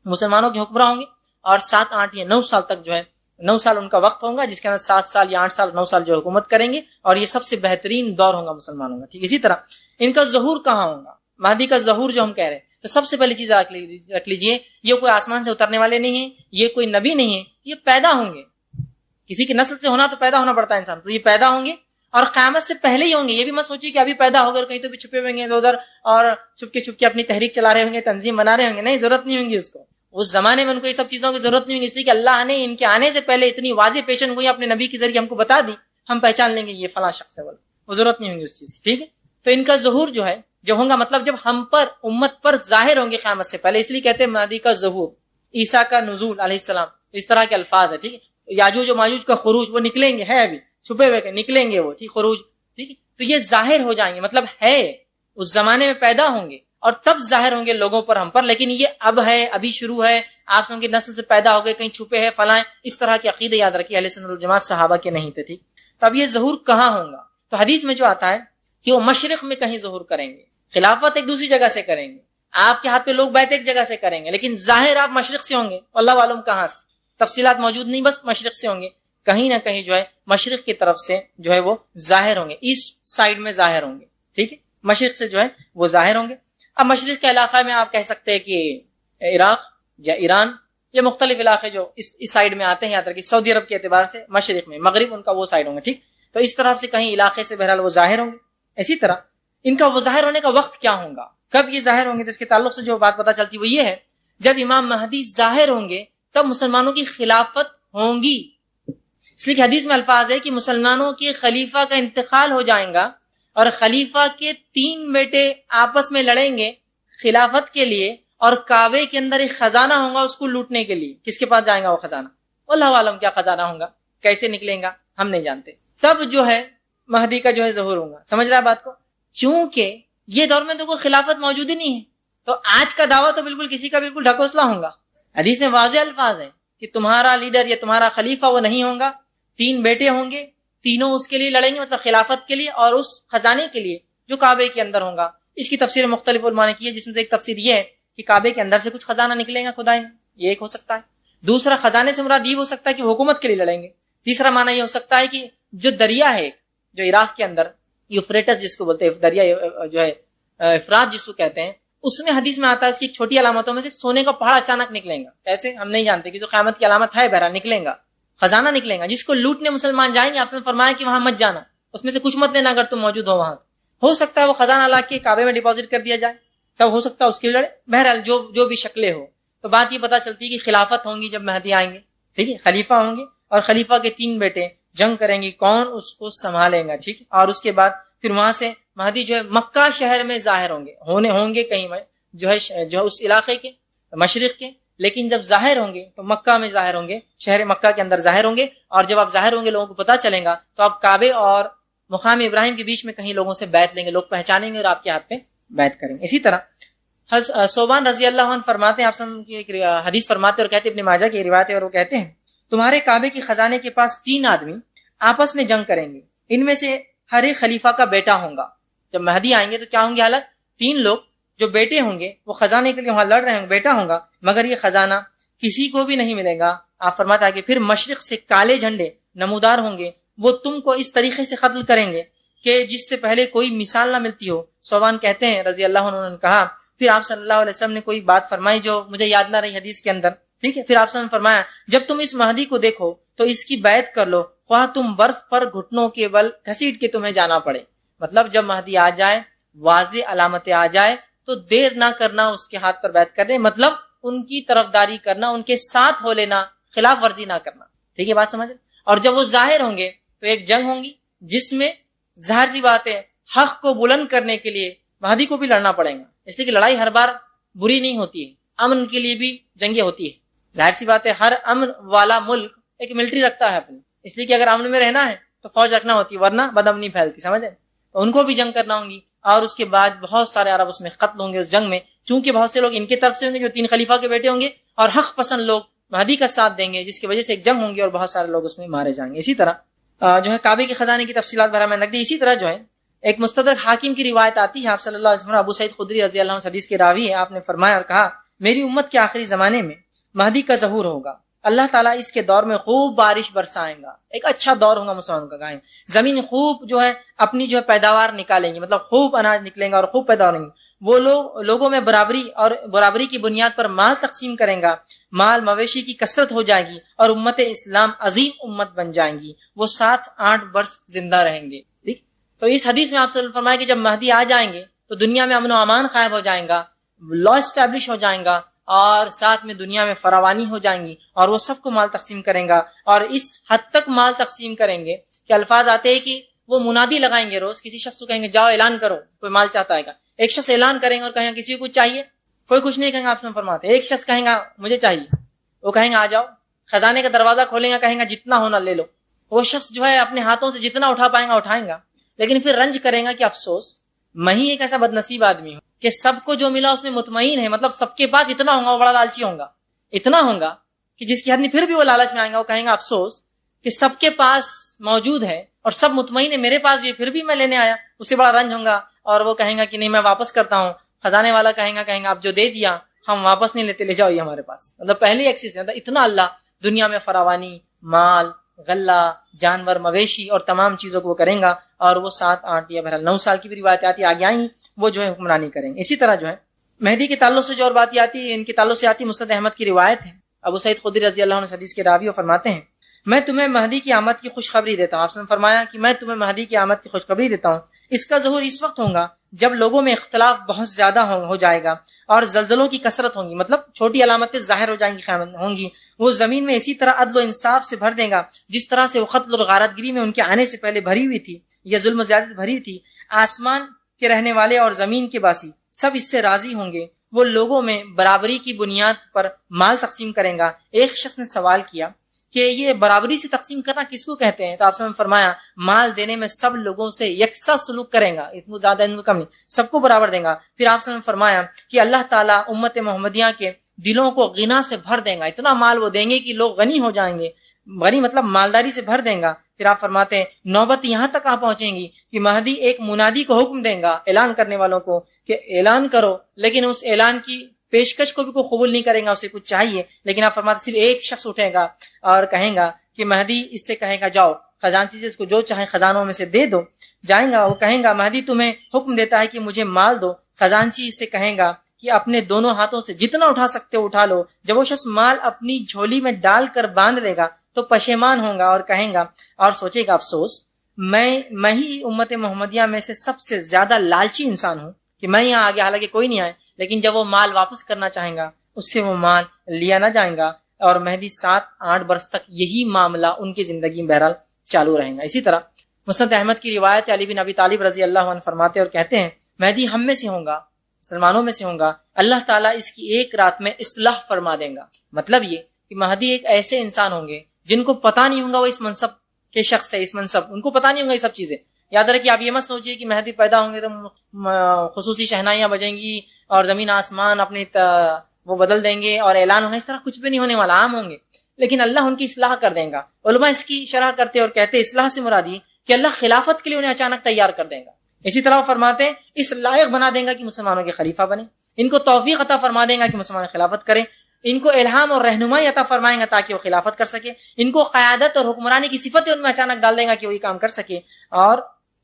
مسلمانوں کے حکمراں ہوں گے، اور 7، 8 یا 9 سال تک جو ہے 9 سال ان کا وقت ہوگا، جس کے اندر 7 سال یا 8 سال 9 سال جو حکومت کریں گے، اور یہ سب سے بہترین دور ہوگا مسلمانوں کا. ٹھیک اسی طرح ان کا ظہور کہاں ہوگا، مہدی کا ظہور جو ہم کہہ رہے ہیں، تو سب سے پہلی چیز رکھ لیجئے، یہ کوئی آسمان سے اترنے والے نہیں ہیں، یہ کوئی نبی نہیں ہے، یہ پیدا ہوں گے. کسی کی نسل سے ہونا تو پیدا ہونا پڑتا ہے انسان، تو یہ پیدا ہوں گے اور قیامت سے پہلے ہی ہوں گے. یہ بھی مت سوچیے کہ ابھی پیدا ہو کر کہیں تو بھی چھپے ہوئے گے ادھر اور چھپ کے اپنی تحریک چلا رہے ہوں گے، تنظیم بنا رہے ہوں گے، نہیں، ضرورت نہیں ہوں گی اس کو. اس زمانے میں ان کو یہ سب چیزوں کی ضرورت نہیں ہوگی، اس لیے کہ اللہ نے ان کے آنے سے پہلے اتنی واضح پیشن گوئی اپنے نبی کے ذریعے ہم کو بتا دی، ہم پہچان لیں گے یہ فلاں شخص ہے، وہ ضرورت نہیں ہوگی اس چیز کی. ٹھیک ہے، تو ان کا ظہور جو ہے جو ہوگا مطلب جب ہم پر امت پر ظاہر ہوں گے قیامت سے پہلے، اس لیے کہتے ہیں مہدی کا ظہور، عیسیٰ کا نزول علیہ السلام، اس طرح کے الفاظ ہے. ٹھیک ہے، یاجوج و ماجوج کا خروج، وہ نکلیں گے، ہے ابھی چھپے ہوئے نکلیں گے وہ، ٹھیک، خروج. ٹھیک ہے، تو یہ ظاہر ہو جائیں گے، مطلب ہے اس زمانے میں پیدا ہوں گے اور تب ظاہر ہوں گے لوگوں پر، ہم پر. لیکن یہ اب ہے، ابھی شروع ہے، آپ سن کی نسل سے پیدا ہو گئے، کہیں چھپے ہیں فلاں، اس طرح کے عقیدے یاد رکھیے اہل سنت والجماعت صحابہ کے نہیں تھے. ٹھیک، تو اب یہ ظہور کہاں ہوگا، تو حدیث میں جو آتا ہے کہ وہ مشرق میں کہیں ظہور کریں گے، خلافت ایک دوسری جگہ سے کریں گے، آپ کے ہاتھ پہ لوگ بیعت ایک جگہ سے کریں گے، لیکن ظاہر آپ مشرق سے ہوں گے، اللہ عالم کہاں سے، تفصیلات موجود نہیں، بس مشرق سے ہوں گے، کہیں نہ کہیں جو ہے مشرق کی طرف سے جو ہے وہ ظاہر ہوں گے، ایسٹ سائیڈ میں ظاہر ہوں گے. ٹھیک ہے، مشرق سے جو ہے وہ ظاہر ہوں گے. اب مشرق کے علاقہ میں آپ کہہ سکتے ہیں کہ عراق یا ایران یا مختلف علاقے جو اس سائیڈ میں آتے ہیں، یاد رکھیے سعودی عرب کے اعتبار سے مشرق میں، مغرب ان کا وہ سائیڈ ہوں گے. ٹھیک، تو اس طرف سے کہیں علاقے سے بہرحال وہ ظاہر ہوں گے. اسی طرح ان کا وہ ظاہر ہونے کا وقت کیا ہوگا، کب یہ ظاہر ہوں گے، تو اس کے تعلق سے جو بات پتہ چلتی وہ یہ ہے جب امام مہدی ظاہر ہوں گے تب مسلمانوں کی خلافت ہوں گی. اس لیے کہ حدیث میں الفاظ ہے کہ مسلمانوں کے خلیفہ کا انتقال ہو جائے گا اور خلیفہ کے 3 بیٹے آپس میں لڑیں گے خلافت کے لیے، اور کعبے کے اندر ایک خزانہ ہوگا اس کو لوٹنے کے لیے. کس کے پاس جائے گا وہ خزانہ، اللہ عالم کیا خزانہ ہوگا، کیسے نکلے گا ہم نہیں جانتے. تب جو ہے مہدی کا جو ہے ظہور ہوگا. سمجھ رہا ہے بات کو، چونکہ یہ دور میں تو کوئی خلافت موجود ہی نہیں ہے، تو آج کا دعویٰ تو بالکل کسی کا بالکل ڈھکوسلا ہوگا. حدیث میں واضح الفاظ ہیں کہ تمہارا لیڈر یا تمہارا خلیفہ وہ نہیں ہوگا، 3 بیٹے ہوں گے، تینوں اس کے لیے لڑیں گے، مطلب خلافت کے لیے اور اس خزانے کے لیے جو کعبے کے اندر ہوگا. اس کی تفسیر مختلف علماء نے کی ہے، جس میں سے ایک تفسیر یہ ہے کہ کعبے کے اندر سے کچھ خزانہ نکلے گا خدائی نے، یہ ایک ہو سکتا ہے. دوسرا خزانے سے مراد یہ ہو سکتا ہے کہ حکومت کے لیے لڑیں گے. تیسرا معنی یہ ہو سکتا ہے کہ جو دریا ہے جو عراق کے اندر یوفریٹس جس کو بولتے ہیں، دریا جو ہے افرات جس کو کہتے ہیں، اس میں حدیث میں آتا ہے اس کی ایک چھوٹی علامتوں میں سے سونے کا پہاڑ اچانک نکلے گا. ایسے ہم نہیں جانتے کہ جو قیامت کی علامت ہے، بہرحال نکلے گا، خزانہ نکلے گا جس کو لوٹنے مسلمان جائیں گے. آپ نے فرمایا کہ وہاں مت جانا، اس میں سے کچھ مت لینا اگر تم موجود ہو وہاں. ہو سکتا ہے وہ خزانہ لا کے کعبے میں ڈپازٹ کر دیا جائے، تب ہو سکتا ہے اس کے لڑے. بہرحال جو بھی شکلیں ہو، تو بات یہ پتہ چلتی ہے کہ خلافت ہوں گی جب مہدی آئیں گے. ٹھیک ہے، خلیفہ ہوں گے اور خلیفہ کے 3 بیٹے جنگ کریں گے، کون اس کو سنبھالے گا، ٹھیک۔ اور اس کے بعد پھر وہاں سے مہدی جو ہے مکہ شہر میں ظاہر ہوں گے کہیں میں جو ہے اس علاقے کے مشرق کے، لیکن جب ظاہر ہوں گے تو مکہ میں ظاہر ہوں گے، شہر مکہ کے اندر ظاہر ہوں گے، اور جب آپ ظاہر ہوں گے لوگوں کو پتہ چلے گا تو آپ کعبے اور مقام ابراہیم کے بیچ میں کہیں لوگوں سے بیعت لیں گے، لوگ پہچانیں گے اور آپ کے ہاتھ پہ بیعت کریں گے۔ اسی طرح صوبان رضی اللہ عنہ فرماتے ہیں، آپ کی ایک حدیث فرماتے اور کہتے ہیں، ابن ماجہ کی روایت ہے، اور وہ کہتے ہیں تمہارے کعبے کے خزانے کے پاس 3 آدمی آپس میں جنگ کریں گے، ان میں سے ہر ایک خلیفہ کا بیٹا ہوگا۔ جب مہدی آئیں گے تو کیا ہوں گے حالت؟ 3 لوگ جو بیٹے ہوں گے وہ خزانے کے لیے وہاں لڑ رہے ہوں گے، بیٹا ہوگا، مگر یہ خزانہ کسی کو بھی نہیں ملے گا۔ آپ فرماتے ہیں کہ پھر مشرق سے کالے جھنڈے نمودار ہوں گے، وہ تم کو اس طریقے سے قتل کریں گے کہ جس سے پہلے کوئی مثال نہ ملتی ہو۔ صوبان کہتے ہیں رضی اللہ عنہ نے کہا پھر آپ صلی اللہ علیہ وسلم نے کوئی بات فرمائی جو مجھے یاد نہ رہی حدیث کے اندر، ٹھیک ہے۔ پھر آپ صلی اللہ علیہ وسلم نے فرمایا جب تم اس مہدی کو دیکھو تو اس کی بیعت کر لو، خواہ تم برف پر گھٹنوں کے بل گھسیٹ کے تمہیں جانا پڑے۔ مطلب جب مہدی آ جائے، واضح علامتیں آ جائے تو دیر نہ کرنا اس کے ہاتھ پر بیعت کرنے، مطلب ان کی طرفداری کرنا، ان کے ساتھ ہو لینا، خلاف ورزی نہ کرنا، ٹھیک ہے بات سمجھ۔ اور جب وہ ظاہر ہوں گے تو ایک جنگ ہوں گی جس میں ظاہر سی بات ہے حق کو بلند کرنے کے لیے مہدی کو بھی لڑنا پڑے گا، اس لیے کہ لڑائی ہر بار بری نہیں ہوتی ہے، امن کے لیے بھی جنگیں ہوتی ہے۔ ظاہر سی بات ہے ہر امن والا ملک ایک ملٹری رکھتا ہے اپنی، اس لیے کہ اگر امن میں رہنا ہے تو فوج رکھنا ہوتی ہے، ورنہ بد امنی پھیلتی، سمجھے؟ تو ان کو بھی جنگ کرنا ہوں گی، اور اس کے بعد بہت سارے عرب اس میں قتل ہوں گے اس جنگ میں، چونکہ بہت سے لوگ ان کی طرف سے ہوں گے جو 3 خلیفہ کے بیٹے ہوں گے، اور حق پسند لوگ مہدی کا ساتھ دیں گے، جس کی وجہ سے ایک جنگ ہوں گی اور بہت سارے لوگ اس میں مارے جائیں گے۔ اسی طرح جو ہے کعبے کے خزانے کی تفصیلات بھرا میں رکھ دی۔ اسی طرح جو ہے ایک مستدرک حاکم کی روایت آتی ہے، آپ صلی اللہ علیہ وسلم ابو سعید خدری رضی اللہ عنہ حدیث کے راوی ہے، آپ نے فرمایا اور کہا میری امت کے آخری زمانے میں مہدی کا ظہور ہوگا، اللہ تعالیٰ اس کے دور میں خوب بارش برسائیں گا، ایک اچھا دور ہوگا مسلمانوں کا، گائیں زمین خوب جو ہے اپنی جو ہے پیداوار نکالیں گی، مطلب خوب اناج نکلیں گا اور خوب پیدا ہوں گی، وہ لوگوں میں برابری کی بنیاد پر مال تقسیم کریں گا، مال مویشی کی کثرت ہو جائے گی اور امت اسلام عظیم امت بن جائیں گی، وہ 7-8 برس زندہ رہیں گے، ٹھیک۔ تو اس حدیث میں آپ سے فرمایا کہ جب مہدی آ جائیں گے تو دنیا میں امن و امان قائم ہو جائیں گا، لا اسٹیبلش ہو جائیں گا، اور ساتھ میں دنیا میں فراوانی ہو جائیں گی، اور وہ سب کو مال تقسیم کریں گا، اور اس حد تک مال تقسیم کریں گے کہ الفاظ آتے ہیں کہ وہ منادی لگائیں گے، روز کسی شخص کو کہیں گے جاؤ اعلان کرو، کوئی مال چاہتا ہے گا، ایک شخص اعلان کریں گے اور کہیں گا کسی کو کچھ چاہیے، کوئی کچھ نہیں کہیں گا، آپ سے فرماتے ایک شخص کہیں گا مجھے چاہیے، وہ کہیں گا آ جاؤ، خزانے کا دروازہ کھولیں گا، کہیں گا جتنا ہونا لے لو، وہ شخص جو ہے اپنے ہاتھوں سے جتنا اٹھا پائیں گا اٹھائیں گا، لیکن پھر رنج کریں گا کہ افسوس میں ہی ایک ایسا بدنصیب آدمی ہوں کہ سب کو جو ملا اس میں مطمئن ہے، مطلب سب کے پاس اتنا ہوگا، وہ بڑا لالچی ہوگا، اتنا ہوگا کہ جس کی حد نہیں، پھر بھی وہ لالچ میں آئیں گا، وہ کہیں گا افسوس کہ سب کے پاس موجود ہے اور سب مطمئن ہے میرے پاس بھی، پھر بھی میں لینے آیا، اسے بڑا رنج ہوگا، اور وہ کہیں گا کہ نہیں میں واپس کرتا ہوں، خزانے والا کہیں گا آپ جو دے دیا ہم واپس نہیں لیتے، لے جاؤ یہ ہمارے پاس، مطلب پہلی ایکسس ہے، اتنا اللہ دنیا میں فراوانی، مال، غلہ، جانور، مویشی اور تمام چیزوں کو وہ کریں گا، اور وہ 7-8 یا بہرحال 9 سال کی بھی روایت آتی آگے آئیں گی، وہ جو ہے حکمرانی کریں گے۔ اسی طرح جو ہے مہدی کے تعلق سے جو اور بات آتی ہے، ان کے تعلق سے آتی مسند احمد کی روایت ہے، ابو سعید خدری رضی اللہ عنہ حدیث کے راوی فرماتے ہیں میں تمہیں مہدی کی آمد کی خوشخبری دیتا ہوں، آپ نے فرمایا کہ میں تمہیں مہدی کی آمد کی خوشخبری دیتا ہوں، اس کا ظہور اس وقت ہوگا جب لوگوں میں اختلاف بہت زیادہ ہو جائے گا اور زلزلوں کی کثرت ہوگی، مطلب چھوٹی علامتیں ظاہر ہو جائیں گی، ہوں گی، وہ زمین میں اسی طرح عدل و انصاف سے بھر دے گا جس طرح سے وہ قتل اور غارت گری میں ان کے آنے سے پہلے بھری ہوئی تھی، یا ظلم و زیادت بھری تھی، آسمان کے رہنے والے اور زمین کے باسی سب اس سے راضی ہوں گے، وہ لوگوں میں برابری کی بنیاد پر مال تقسیم کریں گا۔ ایک شخص نے سوال کیا کہ یہ برابری سے تقسیم کرنا کس کو کہتے ہیں؟ تو آپ سے فرمایا مال دینے میں سب لوگوں سے یکساں سلوک کریں گا، اس میں زیادہ ان کم نہیں، سب کو برابر دیں گا۔ پھر آپ سے فرمایا کہ اللہ تعالیٰ امت محمدیہ کے دلوں کو غنا سے بھر دیں گا، اتنا مال وہ دیں گے کہ لوگ غنی ہو جائیں گے، غنی مطلب مالداری سے بھر دیں گا۔ پھر آپ فرماتے ہیں نوبت یہاں تک آ پہنچیں گی کہ مہدی ایک منادی کو حکم دیں گا اعلان کرنے والوں کو کہ اعلان کرو، لیکن اس اعلان کی پیشکش کو بھی کوئی قبول نہیں کرے گا، اسے کچھ چاہیے، لیکن آپ فرماتے صرف ایک شخص اٹھے گا اور کہیں گا کہ مہدی اس سے کہے گا جاؤ خزانچی سے اس کو جو چاہے خزانوں میں سے دے دو، جائیں گا، وہ کہیں گا مہدی تمہیں حکم دیتا ہے کہ مجھے مال دو، خزانچی اس سے کہیں گا کہ اپنے دونوں ہاتھوں سے جتنا اٹھا سکتے ہو اٹھا لو، جب وہ شخص مال اپنی جھولی میں ڈال کر باندھ لے گا تو پشیمان ہوگا اور کہیں گا اور سوچے گا افسوس میں ہی امت محمدیہ میں سے سب سے زیادہ لالچی انسان ہوں کہ میں یہاں آگے، حالانکہ کوئی نہیں آئے، لیکن جب وہ مال واپس کرنا چاہیں گا اس سے وہ مال لیا نہ جائیں گا، اور مہدی 7-8 برس تک یہی معاملہ ان کی زندگی میں بہرحال چالو رہے گا۔ اسی طرح مسند احمد کی روایت علی بن ابی طالب رضی اللہ عنہ فرماتے اور کہتے ہیں مہدی ہم میں سے ہوں گا، مسلمانوں میں سے ہوں گا، اللہ تعالیٰ اس کی ایک رات میں اصلاح فرما دیں گا۔ مطلب یہ کہ مہدی ایک ایسے انسان ہوں گے جن کو پتہ نہیں ہوگا وہ اس منصب کے شخص ہے، اس منصب ان کو پتہ نہیں ہوگا یہ سب چیزیں۔ یاد رکھیے، آپ یہ مت سوچیے کہ مہدی پیدا ہوں گے تو خصوصی شہنائیاں بجیں گی اور زمین آسمان اپنی وہ بدل دیں گے اور اعلان ہوگا، اس طرح کچھ بھی نہیں ہونے والا، عام ہوں گے، لیکن اللہ ان کی اصلاح کر دیں گا۔ علماء اس کی شرح کرتے اور کہتے اصلاح سے مراد یہ کہ اللہ خلافت کے لیے انہیں اچانک تیار کر دیں گا۔ اسی طرح وہ فرماتے ہیں اس لائق بنا دیں گا کہ مسلمانوں کے خلیفہ بنے، ان کو توفیق عطا فرما دیں گا کہ مسلمان خلافت کریں، ان کو الہام اور رہنمائی عطا فرمائیں گا تاکہ وہ خلافت کر سکے، ان کو قیادت اور حکمرانی کی صفتیں ان میں اچانک ڈال دیں گا کہ وہ یہ کام کر سکے، اور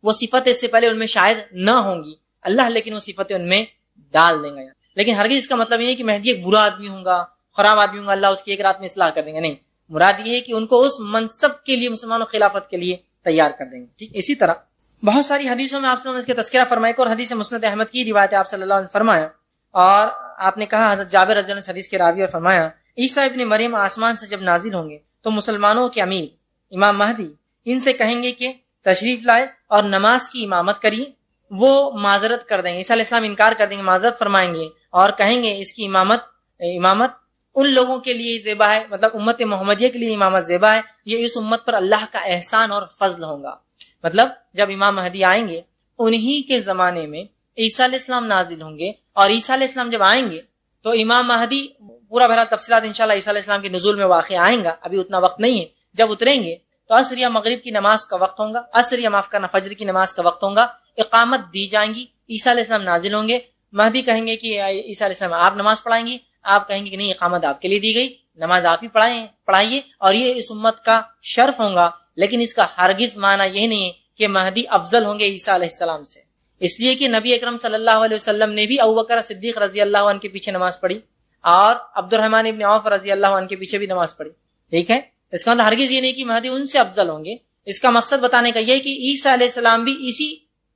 وہ صفتیں اس سے پہلے ان میں شاید نہ ہوں گی، اللہ لیکن وہ صفتیں ان میں ڈال دیں گا۔ لیکن ہرگز اس کا مطلب یہ ہے کہ مہدی ایک برا آدمی ہوگا، خراب آدمی ہوگا، اللہ اس کی ایک رات میں اصلاح کر دیں گے، نہیں، مراد یہ ہے کہ ان کو اس منصب کے لیے، مسلمانوں خلافت کے لیے تیار کر دیں گے۔ ٹھیک، اسی طرح بہت ساری حدیثوں میں آپ صلی اللہ علیہ وسلم اس کے تذکرہ فرمائے اور حدیث مسند احمد کی روایت آپ صلی اللہ علیہ وسلم فرمایا، اور آپ نے کہا حضرت جابر رضی اللہ عنہ حدیث کے راوی اور فرمایا عیسیٰ ابن مریم آسمان سے جب نازل ہوں گے تو مسلمانوں کے امیر امام مہدی ان سے کہیں گے کہ تشریف لائے اور نماز کی امامت کریے، وہ معذرت کر دیں گے، عیسیٰ علیہ السلام انکار کر دیں گے، معذرت فرمائیں گے اور کہیں گے اس کی امامت ان لوگوں کے لیے زیبا ہے، مطلب امت محمدیہ کے لیے امامت زیبا ہے، یہ اس امت پر اللہ کا احسان اور فضل ہوگا۔ مطلب جب امام مہدی آئیں گے انہی کے زمانے میں عیسیٰ علیہ السلام نازل ہوں گے، اور عیسیٰ علیہ السلام جب آئیں گے تو امام مہدی پورا بھرا تفصیلات انشاءاللہ عیسیٰ علیہ السلام کے نزول میں واقع آئیں گا، ابھی اتنا وقت نہیں ہے۔ جب اتریں گے تو عصر یا مغرب کی نماز کا وقت ہوگا، عصر یا معاف کرنا فجر کی نماز کا وقت ہوگا، اقامت دی جائیں گی، عیسیٰ علیہ السلام نازل ہوں گے، مہدی کہیں گے کہ عیسیٰ علیہ السلام آپ نماز پڑھائیں گی، آپ کہیں گے کہ نہیں، اقامت آپ کے لیے دی گئی، نماز آپ ہی پڑھائیے، اور یہ اس امت کا شرف ہوگا، لیکن اس کا ہرگز معنی یہ نہیں ہے کہ مہدی افضل ہوں گے عیسیٰ علیہ السلام سے، اس لیے کہ نبی اکرم صلی اللہ علیہ وسلم نے بھی ابوبکر صدیق رضی اللہ عنہ کے پیچھے نماز پڑھی اور عبد الرحمن ابن عوف رضی اللہ عنہ کے پیچھے بھی نماز پڑھی۔ ٹھیک ہے، اس کا مطلب ہرگز یہ نہیں کہ مہدی ان سے افضل ہوں گے، اس کا مقصد بتانے کا یہ ہے کہ عیسیٰ علیہ السلام بھی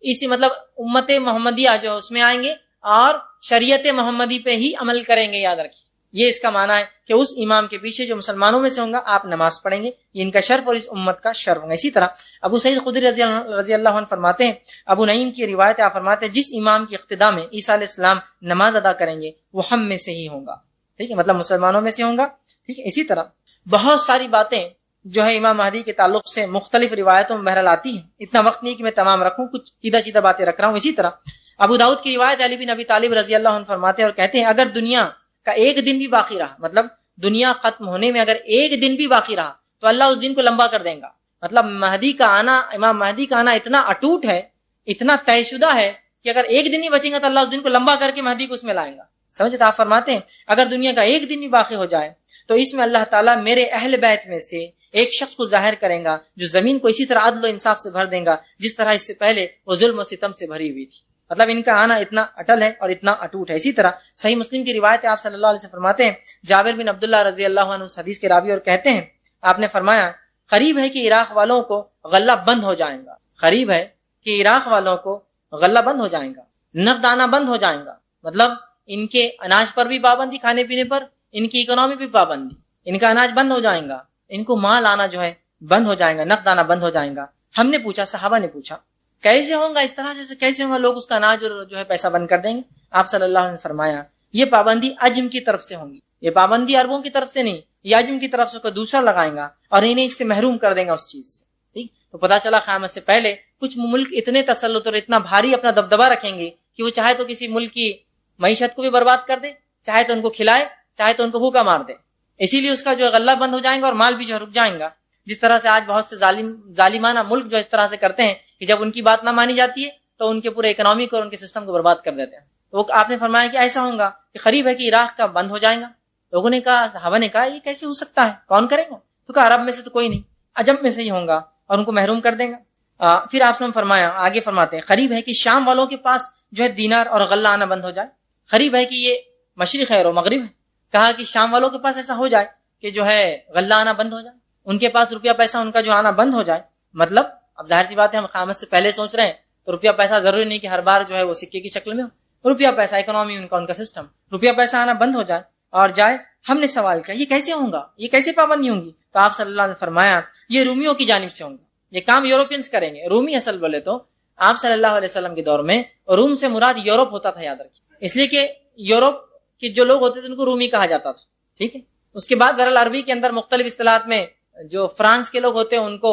اسی مطلب امت محمدیہ جو اس میں آئیں گے اور شریعت محمدی پہ ہی عمل کریں گے، یاد رکھیے یہ اس کا معنی ہے کہ اس امام کے پیچھے جو مسلمانوں میں سے ہوں گا آپ نماز پڑھیں گے، یہ ان کا شرف اور اس امت کا شرف ہوگا۔ اسی طرح ابو سعید خدری رضی اللہ عنہ فرماتے ہیں، ابو نعیم کی روایت آپ فرماتے ہیں جس امام کی اقتداء میں عیسیٰ علیہ السلام نماز ادا کریں گے وہ ہم میں سے ہی ہوں گا، ٹھیک ہے، مطلب مسلمانوں میں سے ہوں گا۔ ٹھیک ہے، اسی طرح بہت ساری باتیں جو ہے امام مہدی کے تعلق سے مختلف روایتوں میں بہرحال آتی ہیں، اتنا وقت نہیں کہ میں تمام رکھوں، کچھ سیدھا باتیں رکھ رہا ہوں۔ اسی طرح ابو داؤد کی روایت علی بن ابی طالب رضی اللہ عنہ فرماتے ہیں اور کہتے ہیں اگر دنیا کا ایک دن بھی باقی رہا، مطلب دنیا ختم ہونے میں اگر ایک دن بھی باقی رہا تو اللہ اس دن کو لمبا کر دیں گا، مطلب مہدی کا آنا، امام مہدی کا آنا اتنا اٹوٹ ہے، اتنا طے شدہ ہے کہ اگر ایک دن ہی بچیں گا تو اللہ اس دن کو لمبا کر کے مہدی کو اس میں لائیں گا۔ سمجھے؟ آپ فرماتے ہیں اگر دنیا کا ایک دن بھی باقی ہو جائے تو اس میں اللہ تعالیٰ میرے اہل بیت میں سے ایک شخص کو ظاہر کریں گا جو زمین کو اسی طرح عدل و انصاف سے بھر دیں گا جس طرح اس سے پہلے وہ ظلم و ستم سے بھری ہوئی تھی۔ مطلب ان کا آنا اتنا اٹل ہے اور اتنا اٹوٹ ہے۔ اسی طرح صحیح مسلم کی روایت ہے، آپ صلی اللہ علیہ وسلم فرماتے ہیں، جابر بن عبداللہ رضی اللہ عنہ اس حدیث کے راوی اور کہتے ہیں آپ نے فرمایا قریب ہے کہ عراق والوں کو غلہ بند ہو جائے گا، قریب ہے کہ عراق والوں کو غلہ بند ہو جائے گا، نقد آنا بند ہو جائے گا، مطلب ان کے اناج پر بھی پابندی، کھانے پینے پر، ان کی اکنامی بھی پابندی، ان کا اناج بند ہو جائے گا، ان کو مال آنا جو ہے بند ہو جائے گا، نقد آنا بند ہو جائے گا۔ ہم نے پوچھا، صحابہ نے پوچھا کیسے ہوگا، اس طرح سے کیسے ہوگا، لوگ اس کا اناج اور جو ہے پیسہ بند کر دیں گے؟ آپ صلی اللہ علیہ وسلم نے فرمایا یہ پابندی عجم کی طرف سے ہوں گی، یہ پابندی عربوں کی طرف سے نہیں، یہ عجم کی طرف سے کوئی دوسرا لگائیں گا اور انہیں اس سے محروم کر دیں گا اس چیز سے۔ ٹھیک، تو پتا چلا قیامت سے پہلے کچھ ملک اتنے تسلط اور اتنا بھاری اپنا دبدبہ رکھیں گے کہ وہ چاہے تو کسی ملک کی معیشت کو بھی برباد کر دے، چاہے تو ان کو کھلائے، چاہے تو ان کو بھوکا مار دے، اسی لیے اس کا جو غلہ بند ہو جائے گا اور مال بھی جو رک جائیں گا۔ جس طرح سے آج بہت سے ظالمانہ ملک جو اس طرح سے کرتے ہیں کہ جب ان کی بات نہ مانی جاتی ہے تو ان کے پورے اکنامک اور ان کے سسٹم کو برباد کر دیتے ہیں، تو آپ نے فرمایا کہ ایسا ہوگا کہ قریب ہے کہ عراق کا بند ہو جائے گا۔ لوگوں نے کہا، صحابہ نے کہا یہ کیسے ہو سکتا ہے، کون کرے گا؟ تو کہا عرب میں سے تو کوئی نہیں، عجم میں سے ہی ہوگا اور ان کو محروم کر دیں گا۔ پھر آپ نے فرمایا، آگے فرماتے ہیں قریب ہے کہ شام والوں کے پاس جو ہے دینار اور غلہ آنا بند ہو جائے، قریب ہے کہ یہ مشرق ہے اور مغرب ہے، کہا کہ شام والوں کے پاس ایسا ہو جائے کہ جو ہے غلہ آنا بند ہو جائے، ان کے پاس روپیہ پیسہ ان کا جو آنا بند ہو جائے۔ مطلب اب ظاہر سی بات ہے ہم قیامت سے پہلے سوچ رہے ہیں تو روپیہ پیسہ ضروری نہیں کہ ہر بار جو ہے وہ سکے کی شکل میں ہو، روپیہ پیسہ اکنامی ان کا سسٹم، روپیہ پیسہ آنا بند ہو جائے اور جائے ہم نے سوال کیا یہ کیسے ہوگا, یہ کیسے پابندی ہوں گی؟ تو آپ صلی اللہ علیہ وسلم نے فرمایا یہ رومیوں کی جانب سے ہوگا, یہ کام یوروپینس کریں گے. رومی اصل بولے تو آپ صلی اللہ علیہ وسلم کے دور میں روم سے مراد یورپ ہوتا تھا, یاد رکھیے, اس لیے کہ یورپ کے جو لوگ ہوتے تھے ان کو رومی کہا جاتا تھا. ٹھیک ہے. اس کے بعد بہرحال عربی کے اندر مختلف اصطلاحات میں جو فرانس کے لوگ ہوتے ہیں ان کو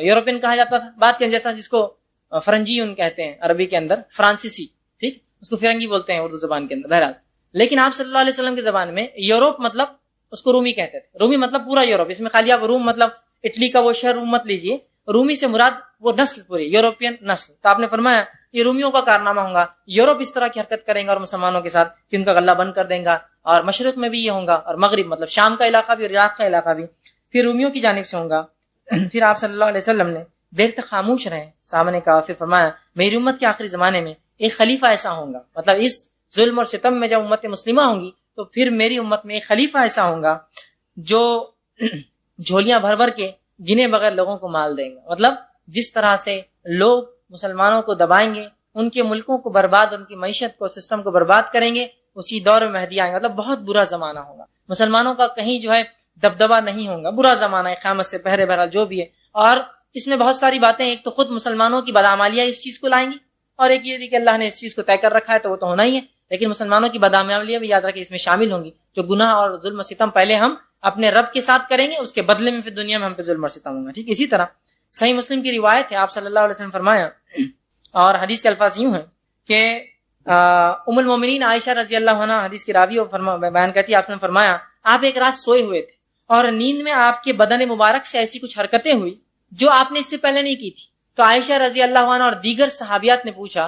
یورپین کہا جاتا تھا. بات کے جیسا جس کو فرنجی کہتے ہیں عربی کے اندر, فرانسیسی, ٹھیک, اس کو فرنگی بولتے ہیں اردو زبان کے اندر. بہرحال لیکن آپ صلی اللہ علیہ وسلم کی زبان میں یورپ مطلب اس کو رومی کہتے تھے. رومی مطلب پورا یورپ, اس میں خالی آپ روم مطلب اٹلی کا وہ شہر روم مت لیجئے, رومی سے مراد وہ نسل پوری یوروپین نسل. تو آپ نے فرمایا یہ رومیوں کا کارنامہ ہوگا, یورپ اس طرح کی حرکت کریں گا اور مسلمانوں کے ساتھ کہ ان کا غلہ بند کر دیں گا, اور مشرق میں بھی یہ ہوگا, اور مغرب مطلب شام کا علاقہ بھی اور عراق کا علاقہ بھی پھر رومیوں کی جانب سے ہوگا. پھر آپ صلی اللہ علیہ وسلم نے دیر تک خاموش رہے, صحابہ نے کہا, پھر فرمایا میری امت کے آخری زمانے میں ایک خلیفہ ایسا ہوگا, مطلب اس ظلم اور ستم میں جب امت مسلمہ ہوں گی تو پھر میری امت میں ایک خلیفہ ایسا ہوگا جو جھولیاں بھر بھر کے گنے بغیر لوگوں کو مال دیں گا. مطلب جس طرح سے لوگ مسلمانوں کو دبائیں گے, ان کے ملکوں کو برباد, ان کی معیشت کو, سسٹم کو برباد کریں گے, اسی دور میں مہدی آئیں گے. مطلب بہت برا زمانہ ہوگا, مسلمانوں کا کہیں جو ہے دبدبا نہیں ہوگا, برا زمانہ ہے قیامت سے پہلے بہرحال جو بھی ہے. اور اس میں بہت ساری باتیں, ایک تو خود مسلمانوں کی بدعمالیاں اس چیز کو لائیں گی, اور ایک یہ کہ اللہ نے اس چیز کو طے کر رکھا ہے تو وہ تو ہونا ہی ہے, لیکن مسلمانوں کی بدعمالیاں بھی یاد رکھیں اس میں شامل ہوں گی. جو گناہ اور ظلم و ستم پہلے ہم اپنے رب کے ساتھ کریں گے, اس کے بدلے میں پھر دنیا میں ہم پہ ظلم اور ستم ہوگا. ٹھیک, اسی طرح صحیح مسلم کی روایت ہے, آپ صلی اللہ علیہ وسلم فرمایا, اور حدیث کے الفاظ یوں ہیں کہ ام المومنین عائشہ رضی اللہ عنہا حدیث کی راوی بیان کرتی ہے, آپ نے فرمایا آپ ایک رات سوئے ہوئے تھے اور نیند میں آپ کے بدن مبارک سے ایسی کچھ حرکتیں ہوئی جو آپ نے اس سے پہلے نہیں کی تھی. تو عائشہ رضی اللہ عنہا اور دیگر صحابیات نے پوچھا,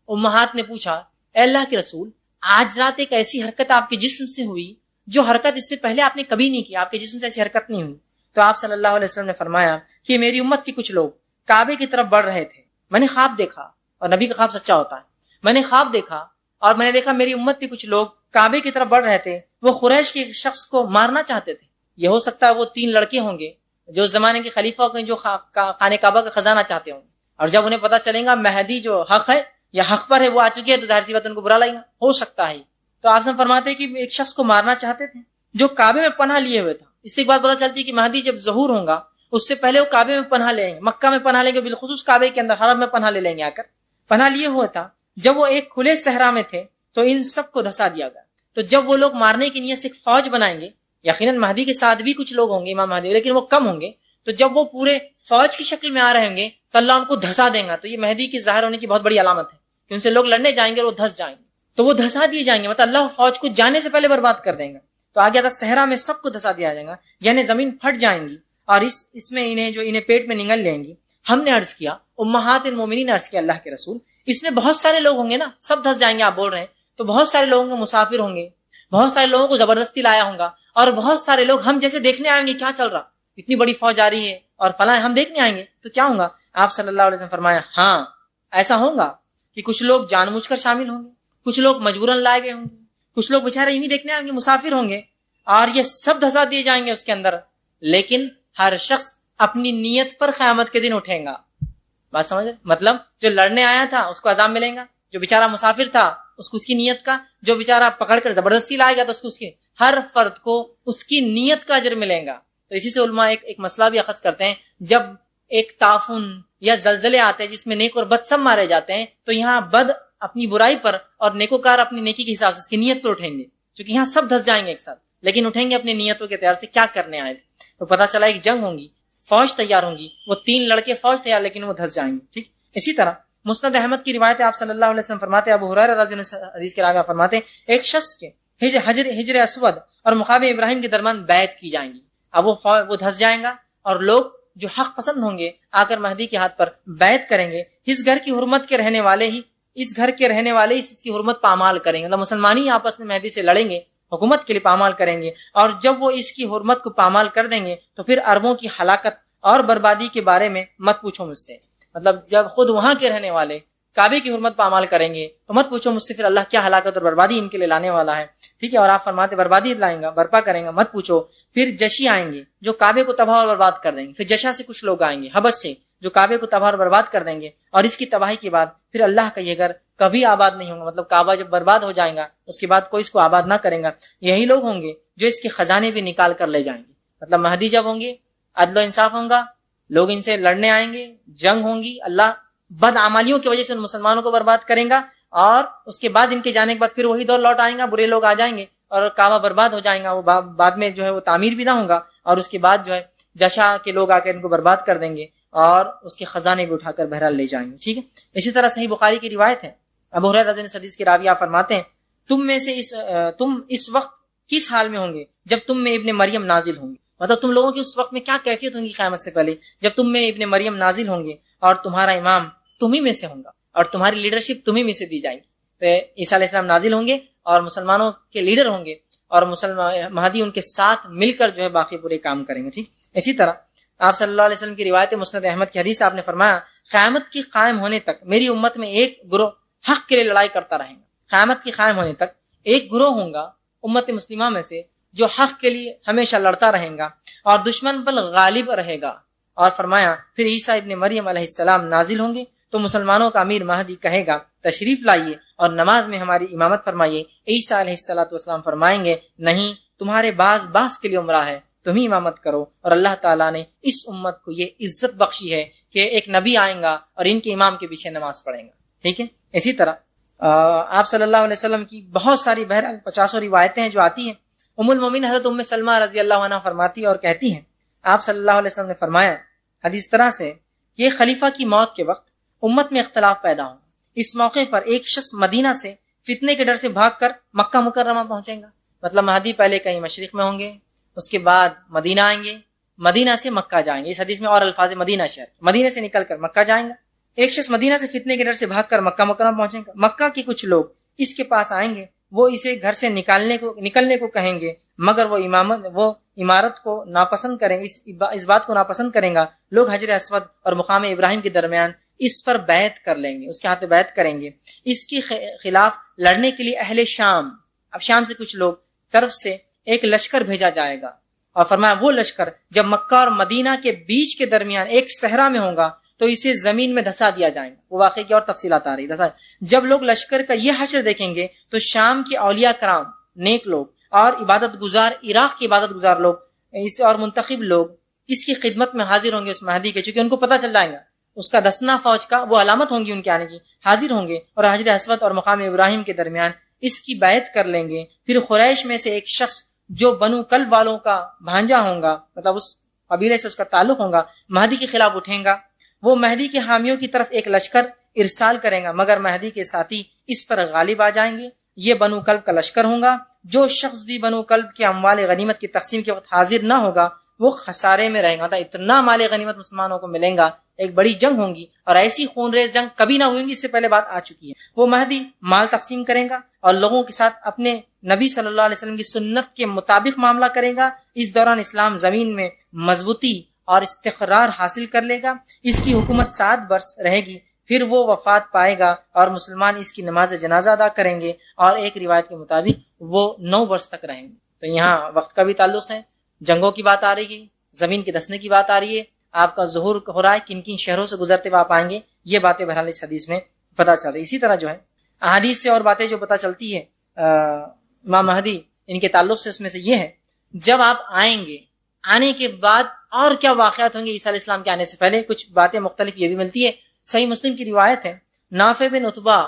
امہات نے پوچھا, اے اللہ کے رسول, آج رات ایک ایسی حرکت آپ کے جسم سے ہوئی جو حرکت اس سے پہلے آپ نے کبھی نہیں کی, آپ کے جسم سے ایسی حرکت نہیں ہوئی. تو آپ صلی اللہ علیہ وسلم نے فرمایا کہ میری امت کے کچھ لوگ کعبے کی طرف بڑھ رہے تھے, میں نے خواب دیکھا, اور نبی کا خواب سچا ہوتا ہے, میں نے خواب دیکھا اور میں نے دیکھا میری امت کے کچھ لوگ کعبے کی طرف بڑھ رہے تھے, وہ قریش کے ایک شخص کو مارنا چاہتے تھے. یہ ہو سکتا ہے وہ 3 لڑکے ہوں گے جو زمانے کے خلیفہ ہوں گے, جو خانہ کعبہ کا خزانہ چاہتے ہوں گے, اور جب انہیں پتا چلے گا مہدی جو حق ہے یا حق پر ہے وہ آ چکی ہے تو ظاہر سی بات ان کو برا لگے گا, ہو سکتا ہے. تو آپ سے فرماتے ہیں کہ ایک شخص کو مارنا چاہتے تھے جو کعبے میں پناہ لیے ہوئے تھا. اس سے ایک بات پتا چلتی ہے کہ مہدی جب ظہور ہوگا اس سے پہلے وہ کعبے میں پناہ لیں گے, مکہ میں پناہ لیں گے, بالخصوص کعبے کے اندر حرم میں پناہ لے لیں گے. آ کر پناہ لیے ہوا تھا, جب وہ ایک کھلے صحرا میں تھے تو ان سب کو دھسا دیا گیا. تو جب وہ لوگ مارنے کی نیت سے ایک فوج بنائیں گے, یقیناً مہدی کے ساتھ بھی کچھ لوگ ہوں گے امام مہدی, لیکن وہ کم ہوں گے, تو جب وہ پورے فوج کی شکل میں آ رہے ہوں گے تو اللہ ان کو دھسا دیں گا. تو یہ مہدی کی ظاہر ہونے کی بہت بڑی علامت ہے کہ ان سے لوگ لڑنے جائیں گے اور وہ دھس جائیں گے, تو وہ دھسا دیے جائیں گے, مطلب اللہ فوج کو جانے سے پہلے برباد کر دیں گا. تو آگے آتا صحرا میں سب کو دھسا دیا جائے گا, یعنی زمین پھٹ جائیں گی, اور اس میں انہیں پیٹ میں نگل لیں گی. ہم نے عرض کیا, امہات المومنین نے عرض کیا, اللہ کے رسول اس میں بہت سارے لوگ ہوں گے نا, سب دھس جائیں گے آپ بول رہے ہیں, تو بہت سارے لوگوں کے مسافر ہوں گے, بہت سارے لوگوں کو زبردستی لایا ہوگا, اور بہت سارے لوگ ہم جیسے دیکھنے آئیں گے کیا چل رہا, اتنی بڑی فوج آ رہی ہے اور فلاں, ہم دیکھنے آئیں گے تو کیا ہوگا. آپ صلی اللہ علیہ وسلم فرمایا ہاں ایسا ہوگا کہ کچھ لوگ جان بوجھ کر شامل ہوں گے, کچھ لوگ مجبوراً لائے گئے ہوں گے, کچھ لوگ بےچارے انہیں دیکھنے آئیں گے, مسافر ہوں گے, اور یہ سب دھسا دیے جائیں گے اس کے اندر. لیکن ہر شخص اپنی نیت پر قیامت کے دن اٹھیں گا. بات سمجھ, مطلب جو لڑنے آیا تھا اس کو عذاب ملے گا, جو بیچارہ مسافر تھا اس کو اس کی نیت کا, جو بیچارہ پکڑ کر زبردستی لائے گا تو اس کی ہر فرد کو اس کی نیت کا اجر ملے گا. تو اسی سے علماء ایک مسئلہ بھی اخذ کرتے ہیں, جب ایک طاعون یا زلزلے آتے ہیں جس میں نیک اور بد سب مارے جاتے ہیں, تو یہاں بد اپنی برائی پر اور نیکوکار اپنی نیکی کے حساب سے اس کی نیت پر اٹھیں گے, کیونکہ یہاں سب دھس جائیں گے ایک ساتھ, لیکن اٹھیں گے اپنی نیتوں کے تیار سے کیا کرنے آئے تھے. تو پتہ چلا ایک جنگ ہوگی, فوج تیار ہوں گی, وہ 3 لڑکے فوج تیار, لیکن وہ دھس جائیں گے. ٹھیک, اسی طرح مسند احمد کی روایت ہے, آپ صلی اللہ علیہ وسلم فرماتے ہیں, ابو ہریرہ رضی اللہ عنہ حدیث کے راوی فرماتے ہیں, ایک شخص کے ہجر اسود اور مقام ابراہیم کے درمیان بیعت کی جائیں گی. اب وہ دھس جائیں گا, اور لوگ جو حق پسند ہوں گے آ کر مہدی کے ہاتھ پر بیعت کریں گے. اس گھر کی حرمت کے رہنے والے ہی اس کی حرمت پامال کریں گے, مطلب مسلمان ہی آپس میں مہدی سے لڑیں گے, حکومت کے لیے پامال کریں گے, اور جب وہ اس کی حرمت کو پامال کر دیں گے تو پھر عربوں کی ہلاکت اور بربادی کے بارے میں مت پوچھو مجھ سے. مطلب جب خود وہاں کے رہنے والے کعبے کی حرمت پامال کریں گے تو مت پوچھو مجھ سے پھر اللہ کیا ہلاکت اور بربادی ان کے لیے لانے والا ہے. ٹھیک ہے, اور آپ فرماتے بربادی لائیں گا, برپا کریں گا, مت پوچھو. پھر جشی آئیں گے جو کعبے کو تباہ اور برباد کر دیں گے. پھر جشا سے کچھ لوگ آئیں گے حبش سے جو کعبے کو تباہ اور برباد کر دیں گے, اور اس کی تباہی کے بعد پھر اللہ کا یہ گھر کبھی آباد نہیں ہوگا. مطلب کعبہ جب برباد ہو جائے گا اس کے بعد کوئی اس کو آباد نہ کرے گا. یہی لوگ ہوں گے جو اس کے خزانے بھی نکال کر لے جائیں گے. مطلب مہدی جب ہوں گے عدل و انصاف ہوں گا, لوگ ان سے لڑنے آئیں گے, جنگ ہوں گی, اللہ بدعمالیوں کی وجہ سے ان مسلمانوں کو برباد کریں گا, اور اس کے بعد ان کے جانے کے بعد پھر وہی دور لوٹ آئیں گا, برے لوگ آ جائیں گے اور کعبہ برباد ہو جائیں گا, وہ بعد میں جو ہے وہ تعمیر بھی نہ ہوگا, اور اس کے بعد جو ہے جشا کے لوگ آ کے ان کو برباد کر دیں گے اور اس کے خزانے بھی اٹھا کر بہرحال لے جائیں گے. ٹھیک ہے. اسی طرح صحیح بخاری کی روایت ہے, ابو ہریرہ رضی اللہ عنہ حدیث کے راوی آپ فرماتے ہیں, تم اس وقت کس حال میں ہوں گے جب تم میں ابن مریم نازل ہوں گے. مطلب تم لوگوں کی اس وقت میں کیا کیفیت ہوگی قیامت سے پہلے, جب تم میں ابن مریم نازل ہوں گے اور تمہارا امام تمہیں میں سے ہوگا اور تمہاری لیڈرشپ تمہیں میں سے دی جائے گی. تو عیسیٰ علیہ السلام نازل ہوں گے اور مسلمانوں کے لیڈر ہوں گے, اور مہدی ان کے ساتھ مل کر جو ہے باقی پورے کام کریں گے. ٹھیک. اسی طرح آپ صلی اللہ علیہ وسلم کی روایت مسند احمد کی حدیث, آپ نے فرمایا قیامت کی قائم ہونے تک میری امت میں ایک گروہ حق کے لیے لڑائی کرتا رہے گا. قیامت کی قائم ہونے تک ایک گروہ ہوگا امت مسلمہ میں سے جو حق کے لیے ہمیشہ لڑتا رہے گا اور دشمن پر غالب رہے گا. اور فرمایا پھر عیسیٰ ابن مریم علیہ السلام نازل ہوں گے تو مسلمانوں کا امیر مہدی کہے گا تشریف لائیے اور نماز میں ہماری امامت فرمائیے. عیسیٰ علیہ السلام فرمائیں گے نہیں, تمہارے باز کے لیے عمرہ ہے, تم ہی امامت کرو. اور اللہ تعالیٰ نے اس امت کو یہ عزت بخشی ہے کہ ایک نبی آئیں گا اور ان کے امام کے پیچھے نماز پڑھیں گا. ٹھیک ہے. اسی طرح آپ صلی اللہ علیہ وسلم کی بہت ساری بہرحال 50 روایتیں ہیں جو آتی ہیں. ام المومنین حضرت ام سلمہ رضی اللہ عنہ فرماتی اور کہتی ہیں آپ صلی اللہ علیہ وسلم نے فرمایا حدیث طرح سے یہ خلیفہ کی موت کے وقت امت میں اختلاف پیدا ہوگا. اس موقع پر ایک شخص مدینہ سے فتنے کے ڈر سے بھاگ کر مکہ مکرمہ پہنچے گا. مطلب مہدی پہلے کہیں مشرق میں ہوں گے, اس کے بعد مدینہ آئیں گے, مدینہ سے مکہ جائیں گے. اس حدیث میں اور الفاظ مدینہ شہر, مدینہ سے نکل کر مکہ جائیں گا. ایک شخص مدینہ سے فتنے کے ڈر سے بھاگ کر مکہ مکرمہ پہنچے گا. مکہ کے کچھ لوگ اس کے پاس آئیں گے, وہ اسے گھر سے نکلنے کو کہیں گے, مگر وہ عمارت کو ناپسند کریں گے, اس بات کو ناپسند کریں گا. لوگ حجر اسود اور مقام ابراہیم کے درمیان اس پر بیعت کر لیں گے, اس کے ہاتھ میں بیعت کریں گے. اس کے خلاف لڑنے کے لیے اہل شام, اب شام سے کچھ لوگ طرف سے ایک لشکر بھیجا جائے گا. اور فرمایا وہ لشکر جب مکہ اور مدینہ کے بیچ کے درمیان ایک صحرا میں ہوگا تو اسے زمین میں دھسا دیا جائے گا. وہ واقعے کی اور تفصیلات آ رہی ہے. جب لوگ لشکر کا یہ حشر دیکھیں گے تو شام کے اولیاء کرام, نیک لوگ اور عبادت گزار, عراق کے عبادت گزار لوگ اس اور منتخب لوگ اس کی خدمت میں حاضر ہوں گے اس مہدی کے, چونکہ ان کو پتہ چل جائے گا اس کا دسنا فوج کا, وہ علامت ہوں گی ان کے آنے کی, حاضر ہوں گے اور حجر اسود اور مقام ابراہیم کے درمیان اس کی بیعت کر لیں گے. پھر قریش میں سے ایک شخص جو بنو کلب والوں کا بھانجا ہوگا, مطلب اس قبیلے سے اس کا تعلق ہوگا, مہدی کے خلاف اٹھیں گا. وہ مہدی کے حامیوں کی طرف ایک لشکر ارسال کریں گا, مگر مہدی کے ساتھی اس پر غالب آ جائیں گے. یہ بنو کلب کا لشکر ہوگا. جو شخص بھی بنو کلب کے اموال غنیمت کی تقسیم کے وقت حاضر نہ ہوگا وہ خسارے میں رہے گا. اتنا مال غنیمت مسلمانوں کو ملیں گا, ایک بڑی جنگ ہوں گی, اور ایسی خون ریز جنگ کبھی نہ ہوئی, اس سے پہلے بات آ چکی ہے. وہ مہدی مال تقسیم کرے گا اور لوگوں کے ساتھ اپنے نبی صلی اللہ علیہ وسلم کی سنت کے مطابق معاملہ کرے گا. اس دوران اسلام زمین میں مضبوطی اور استقرار حاصل کر لے گا. اس کی حکومت 7 برس رہے گی, پھر وہ وفات پائے گا اور مسلمان اس کی نماز جنازہ ادا کریں گے, اور ایک روایت کے مطابق وہ 9 برس تک رہیں گے. تو یہاں وقت کا بھی تعلق ہے, جنگوں کی بات آ رہی ہے, زمین کے دسنے کی بات آ رہی ہے, آپ کا ظہور ہو رہا ہے, کن کن شہروں سے گزرتے ہوئے آپ آئیں گے, یہ باتیں بہرحال اس حدیث میں پتہ چل رہی. اسی طرح جو ہے احادیث سے اور باتیں جو پتہ چلتی ہے امام مہدی ان کے تعلق سے, اس میں سے یہ ہے جب آپ آئیں گے, آنے کے بعد اور کیا واقعات ہوں گے عیسیٰ علیہ السلام کے آنے سے پہلے. کچھ باتیں مختلف یہ بھی ملتی ہے. صحیح مسلم کی روایت ہے, نافع بن عتبہ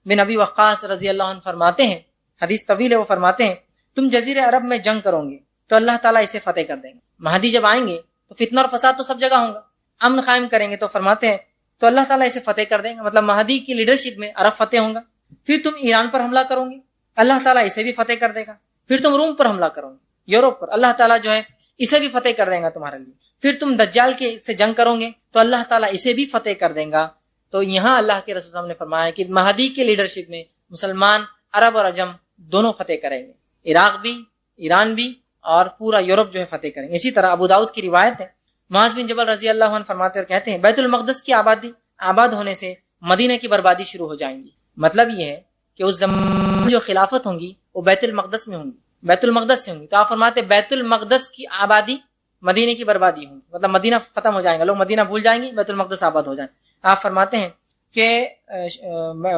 بن ابی وقاص رضی اللہ عنہ فرماتے ہیں, حدیث طویل ہے, وہ فرماتے ہیں تم جزیرہ عرب میں جنگ کرو گے تو اللہ تعالیٰ اسے فتح کر دیں گے. مہدی جب آئیں گے تو فتنہ اور فساد تو سب جگہ ہوں گا, امن قائم کریں گے تو فرماتے ہیں تو اللہ تعالیٰ اسے فتح کر دیں گے. مطلب مہدی کی لیڈرشپ میں عرب فتح ہوں گا. پھر تم ایران پر حملہ کرو گے, اللہ تعالیٰ اسے بھی فتح کر دے گا. پھر تم روم پر حملہ کرو گے, یوروپ پر, اللہ تعالیٰ جو ہے اسے بھی فتح کر دیں گا تمہارے لیے. پھر تم دجال کے سے جنگ کرو گے تو اللہ تعالیٰ اسے بھی فتح کر دیں گا. تو یہاں اللہ کے رسول صلی اللہ علیہ وسلم نے فرمایا کہ مہدی کے لیڈرشپ میں مسلمان عرب اور عجم دونوں فتح کریں گے, عراق بھی, ایران بھی, اور پورا یورپ جو ہے فتح کریں گے. اسی طرح ابو داؤد کی روایت ہے, معاذ بن جبل رضی اللہ عنہ فرماتے اور کہتے ہیں بیت المقدس کی آباد ہونے سے مدینہ کی بربادی شروع ہو جائیں گی. مطلب یہ ہے کہ اس زمان جو خلافت ہوں گی وہ بیت المقدس میں ہوں گی, بیت المقدس سے ہوں گی. تو آپ فرماتے بیت المقدس کی آبادی مدینہ کی بربادی ہوں گی, مطلب مدینہ ختم ہو جائے گا, لوگ مدینہ بھول جائیں گے, بیت المقدس آباد ہو جائیں. آپ فرماتے ہیں کہ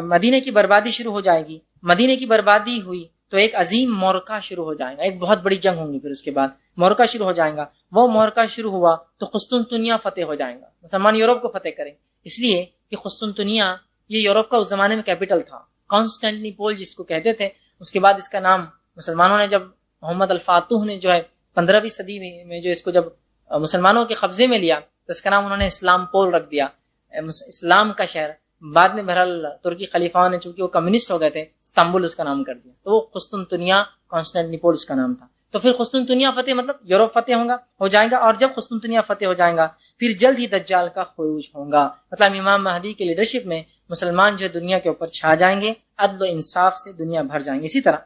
مدینہ کی بربادی شروع ہو جائے گی. مدینہ کی بربادی ہوئی تو ایک عظیم مورکہ شروع ہو جائے گا، ایک بہت بڑی جنگ ہوں گی، پھر اس کے بعد مورکہ شروع ہو جائے گا. وہ مورکہ شروع ہوا تو قسطنطنیہ فتح ہو جائے گا، مسلمان یورپ کو فتح کریں، اس لیے کہ قسطنطنیہ یہ یورپ کا اس زمانے میں کیپٹل تھا، کانسٹینٹنیپول جس کو کہتے تھے. اس کے بعد اس کا نام مسلمانوں نے جب محمد الفاتح نے جو ہے 15ویں صدی میں جو اس کو جب مسلمانوں کے قبضے میں لیا تو اس کا نام انہوں نے اسلام پول رکھ دیا، اسلام کا شہر. بعد میں بہرحال ترکی خلیفاؤں نے چونکہ وہ کمیونسٹ ہو گئے تھے استنبول اس کا نام کر دیا، تو وہ قسطنطنیہ کانسٹینٹنیپول اس کا نام تھا. تو پھر قسطنطنیہ فتح مطلب یورپ فتح ہو جائے گا، اور جب قسطنطنیہ فتح ہو جائے گا پھر جلد ہی دجال کا خروج ہوگا. مطلب امام مہدی کی لیڈرشپ میں مسلمان جو ہے دنیا کے اوپر چھا جائیں گے، عدل و انصاف سے دنیا بھر جائیں گے. اسی طرح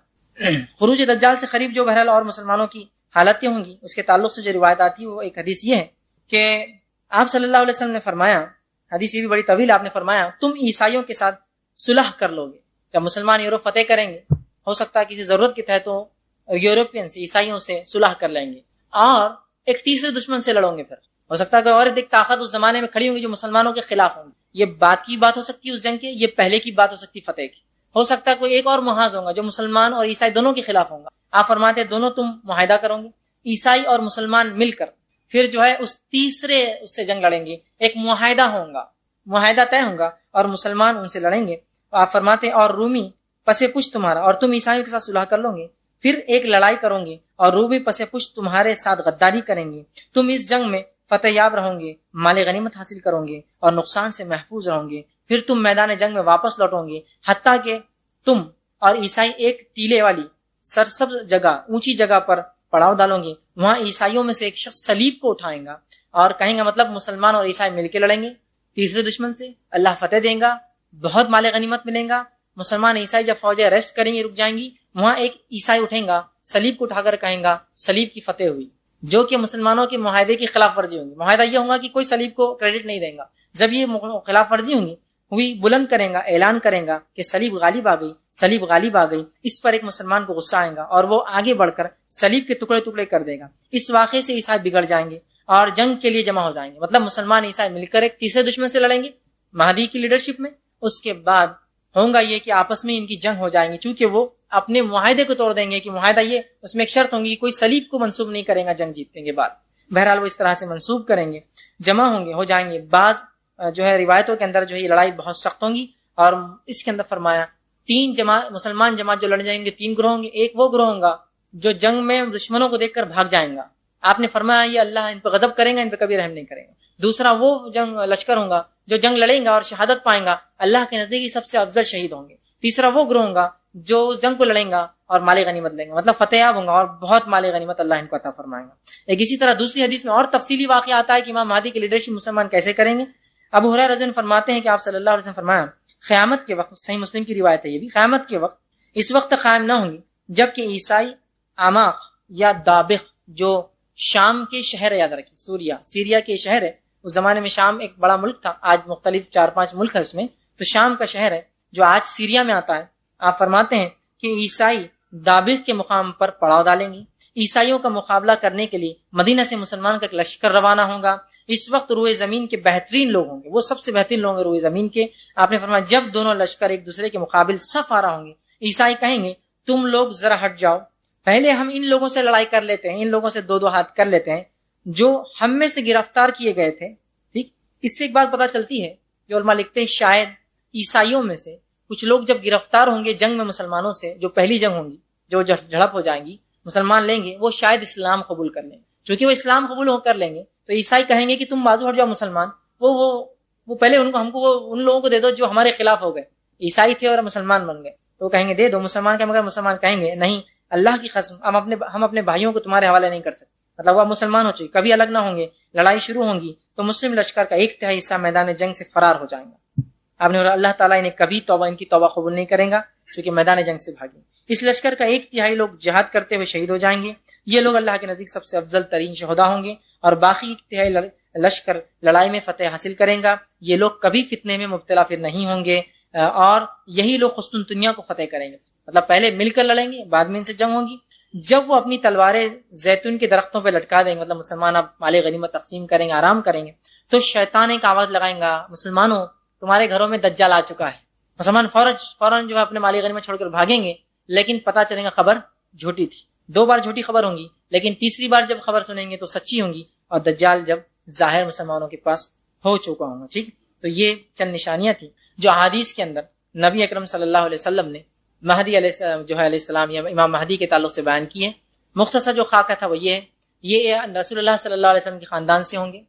خروج دجال سے قریب جو بہرحال اور مسلمانوں کی حالتیں ہوں گی، اس کے تعلق سے جو روایت آتی ہے وہ ایک حدیث یہ ہے کہ آپ صلی اللہ علیہ وسلم نے فرمایا، حدیث یہ بھی بڑی طویل، آپ نے فرمایا تم عیسائیوں کے ساتھ صلح کر لو گے. جب مسلمان یورپ فتح کریں گے، ہو سکتا ہے کسی ضرورت کے تحت تو یورپین سے عیسائیوں سے صلح کر لیں گے، اور ایک تیسرے دشمن سے لڑوں گے. پھر ہو سکتا ہے کہ اور ایک طاقت اس زمانے میں کھڑی ہوگی جو مسلمانوں کے خلاف ہوں گی. یہ بات کی بات ہو سکتی ہے اس جنگ کے، یہ پہلے کی بات ہو سکتی فتح کی. ہو سکتا ہے کوئی ایک اور محاذ ہوگا جو مسلمان اور عیسائی دونوں کے خلاف ہوگا. آپ فرماتے ہیں دونوں تم معاہدہ کرو گے، عیسائی اور مسلمان مل کر پھر جو ہے اس تیسرے اس سے جنگ لڑیں گے. ایک معاہدہ ہوگا، معاہدہ طے ہوگا اور مسلمان ان سے لڑیں گے. آپ فرماتے ہیں اور رومی پسے پشت تمہارا، اور تم عیسائیوں کے ساتھ صلح کر لو گے، پھر ایک لڑائی کرو گے اور رومی پسے پشت تمہارے ساتھ غداری کریں گے. تم اس جنگ میں فتح یاب رہو گے، مال غنیمت حاصل کرو گے اور نقصان سے محفوظ رہو گے. پھر تم میدان جنگ میں واپس لوٹو گے، حتیٰ کہ تم اور عیسائی ایک ٹیلے والی سرسبز جگہ، اونچی جگہ پر پڑاؤ ڈالو گے. وہاں عیسائیوں میں سے ایک شخص صلیب کو اٹھائے گا اور کہیں گا، مطلب مسلمان اور عیسائی مل کے لڑیں گے تیسرے دشمن سے، اللہ فتح دیں گا، بہت مال غنیمت ملے گا. مسلمان عیسائی جب فوجیں ریسٹ کریں گی، رک جائیں گی، وہاں ایک عیسائی اٹھیں گا، صلیب کو اٹھا کر کہیں گا صلیب کی فتح ہوئی، جو کہ مسلمانوں کے معاہدے کی خلاف ورزی ہوگی. معاہدہ یہ ہوگا کہ کوئی صلیب کو کریڈٹ نہیں دے گا. جب یہ خلاف ورزی ہوئی بلند کریں گا، اعلان کریں گا کہ صلیب غالب آ گئی، صلیب غالب آ گئی. اس پر ایک مسلمان کو غصہ آئے گا اور وہ آگے بڑھ کر صلیب کے ٹکڑے ٹکڑے کر دے گا. اس واقعے سے عیسائی بگڑ جائیں گے اور جنگ کے لیے جمع ہو جائیں گے. مطلب مسلمان عیسائی مل کر ایک تیسرے دشمن سے لڑیں گے مہدی کی لیڈرشپ میں. اس کے بعد ہوگا یہ کہ آپس میں ان کی جنگ ہو جائیں گی، چونکہ وہ اپنے معاہدے کو توڑ دیں گے کہ معاہدہ یہ، اس میں ایک شرط ہوگی کہ کوئی صلیب کو منسوب نہیں کرے گا جنگ جیتنے کے بعد. بہرحال وہ اس طرح سے منسوب کریں گے، جمع ہوں گے، ہو جائیں گے. بعض جو ہے روایتوں کے اندر جو ہے یہ لڑائی بہت سخت ہوں گی، اور اس کے اندر فرمایا مسلمان جماعت جو لڑ جائیں گے 3 گروہ ہوں گے. ایک وہ گروہ ہوگا جو جنگ میں دشمنوں کو دیکھ کر بھاگ جائیں گا، آپ نے فرمایا یہ اللہ ان پہ غضب کریں گا، ان پہ کبھی رحم نہیں کریں گا. دوسرا وہ لشکر ہوگا جو جنگ لڑیں گا اور شہادت پائیں گا، اللہ کے نزدیک سب سے افضل شہید ہوں گے. تیسرا وہ گروہ ہوگا جو اس جنگ کو لڑیں گا اور مال غنیمت لیں گے، مطلب فتح یاب ہوں گا اور بہت مال غنیمت اللہ ان کو عطا فرمائے گا. ایک اسی طرح دوسری حدیث میں اور تفصیلی واقعہ آتا ہے کہ امام مہدی کی لیڈرشپ مسلمان کیسے کریں گے. ابو ہریرہ رضی اللہ عنہ فرماتے ہیں کہ آپ صلی اللہ علیہ وسلم فرمایا قیامت کے وقت، صحیح مسلم کی روایت ہے یہ بھی، قیامت کے وقت اس وقت قائم نہ ہوں گی جبکہ عیسائی عماق یا دابق جو شام کے شہر ہے، یاد رکھیں سیریا کے شہر ہے، اس زمانے میں شام ایک بڑا ملک تھا، آج مختلف 4-5 ملک ہے اس میں، تو شام کا شہر ہے جو آج سیریا میں آتا ہے. آپ فرماتے ہیں کہ عیسائی دابق کے مقام پر پڑاؤ ڈالیں گے. عیسائیوں کا مقابلہ کرنے کے لیے مدینہ سے مسلمان کا ایک لشکر روانہ ہوگا. اس وقت روئے زمین کے بہترین لوگ ہوں گے، وہ سب سے بہترین لوگ ہوں گے روئے زمین کے. آپ نے فرمایا جب دونوں لشکر ایک دوسرے کے مقابل صف آ رہا ہوں گے، عیسائی کہیں گے تم لوگ ذرا ہٹ جاؤ، پہلے ہم ان لوگوں سے لڑائی کر لیتے ہیں، ان لوگوں سے 2-2 ہاتھ کر لیتے ہیں جو ہم میں سے گرفتار کیے گئے تھے. ٹھیک، اس سے ایک بات پتہ چلتی ہے، جو علماء لکھتے ہیں شاید عیسائیوں میں سے کچھ لوگ جب گرفتار ہوں گے جنگ میں مسلمانوں سے، جو پہلی جنگ ہوں گی، جو جھڑپ ہو جائیں گی، مسلمان لیں گے، وہ شاید اسلام قبول کر لیں گے. چونکہ وہ اسلام قبول ہو کر لیں گے تو عیسائی کہیں گے کہ تم بازو ہٹ جاؤ مسلمان، وہ پہلے ان لوگوں کو دے دو جو ہمارے خلاف ہو گئے، عیسائی تھے اور مسلمان بن گئے، تو کہیں گے دے دو مسلمان کا. مگر مسلمان کہیں گے نہیں، اللہ کی قسم ہم اپنے بھائیوں کو تمہارے حوالے نہیں کر سکتے. مطلب وہ مسلمان ہو چکے، کبھی الگ نہ ہوں گے، لڑائی شروع ہوں گی تو مسلم لشکر کا 1/3 حصہ میدان جنگ سے فرار ہو جائیں گا. آپ نے اللہ تعالیٰ انہیں کبھی ان کی توبہ قبول نہیں کریں گا چونکہ میدان جنگ سے بھاگیں. اس لشکر کا 1/3 لوگ جہاد کرتے ہوئے شہید ہو جائیں گے. یہ لوگ اللہ کے نزدیک سب سے افضل ترین شہداء ہوں گے، اور باقی 1/3 لشکر لڑائی میں فتح حاصل کریں گا. یہ لوگ کبھی فتنے میں مبتلا پھر نہیں ہوں گے، اور یہی لوگ قسطنطنیہ کو فتح کریں گے. مطلب پہلے مل کر لڑیں گے، بعد میں ان سے جنگ ہوگی. جب وہ اپنی تلواریں زیتون کے درختوں پہ لٹکا دیں گے، مطلب مسلمان اب مال غنیمت تقسیم کریں گے، آرام کریں گے، تو شیطان ایک آواز لگائیں گا، مسلمانوں تمہارے گھروں میں دجال آ چکا ہے. مسلمان فوراً جو ہے اپنے مال غنیمت چھوڑ کر بھاگیں گے. لیکن پتا چلے گا خبر جھوٹی تھی. 2 بار جھوٹی خبر ہوں گی لیکن تیسری بار جب خبر سنیں گے تو سچی ہوں گی, اور دجال جب ظاہر مسلمانوں کے پاس ہو چکا ہوں گا. ٹھیک, تو یہ چند نشانیاں تھیں جو احادیث کے اندر نبی اکرم صلی اللہ علیہ وسلم نے مہدی علیہ السلام یا امام مہدی کے تعلق سے بیان کی ہے. مختصر جو خاکہ تھا وہ یہ ہے, یہ رسول اللہ صلی اللہ علیہ وسلم کے خاندان سے ہوں گے,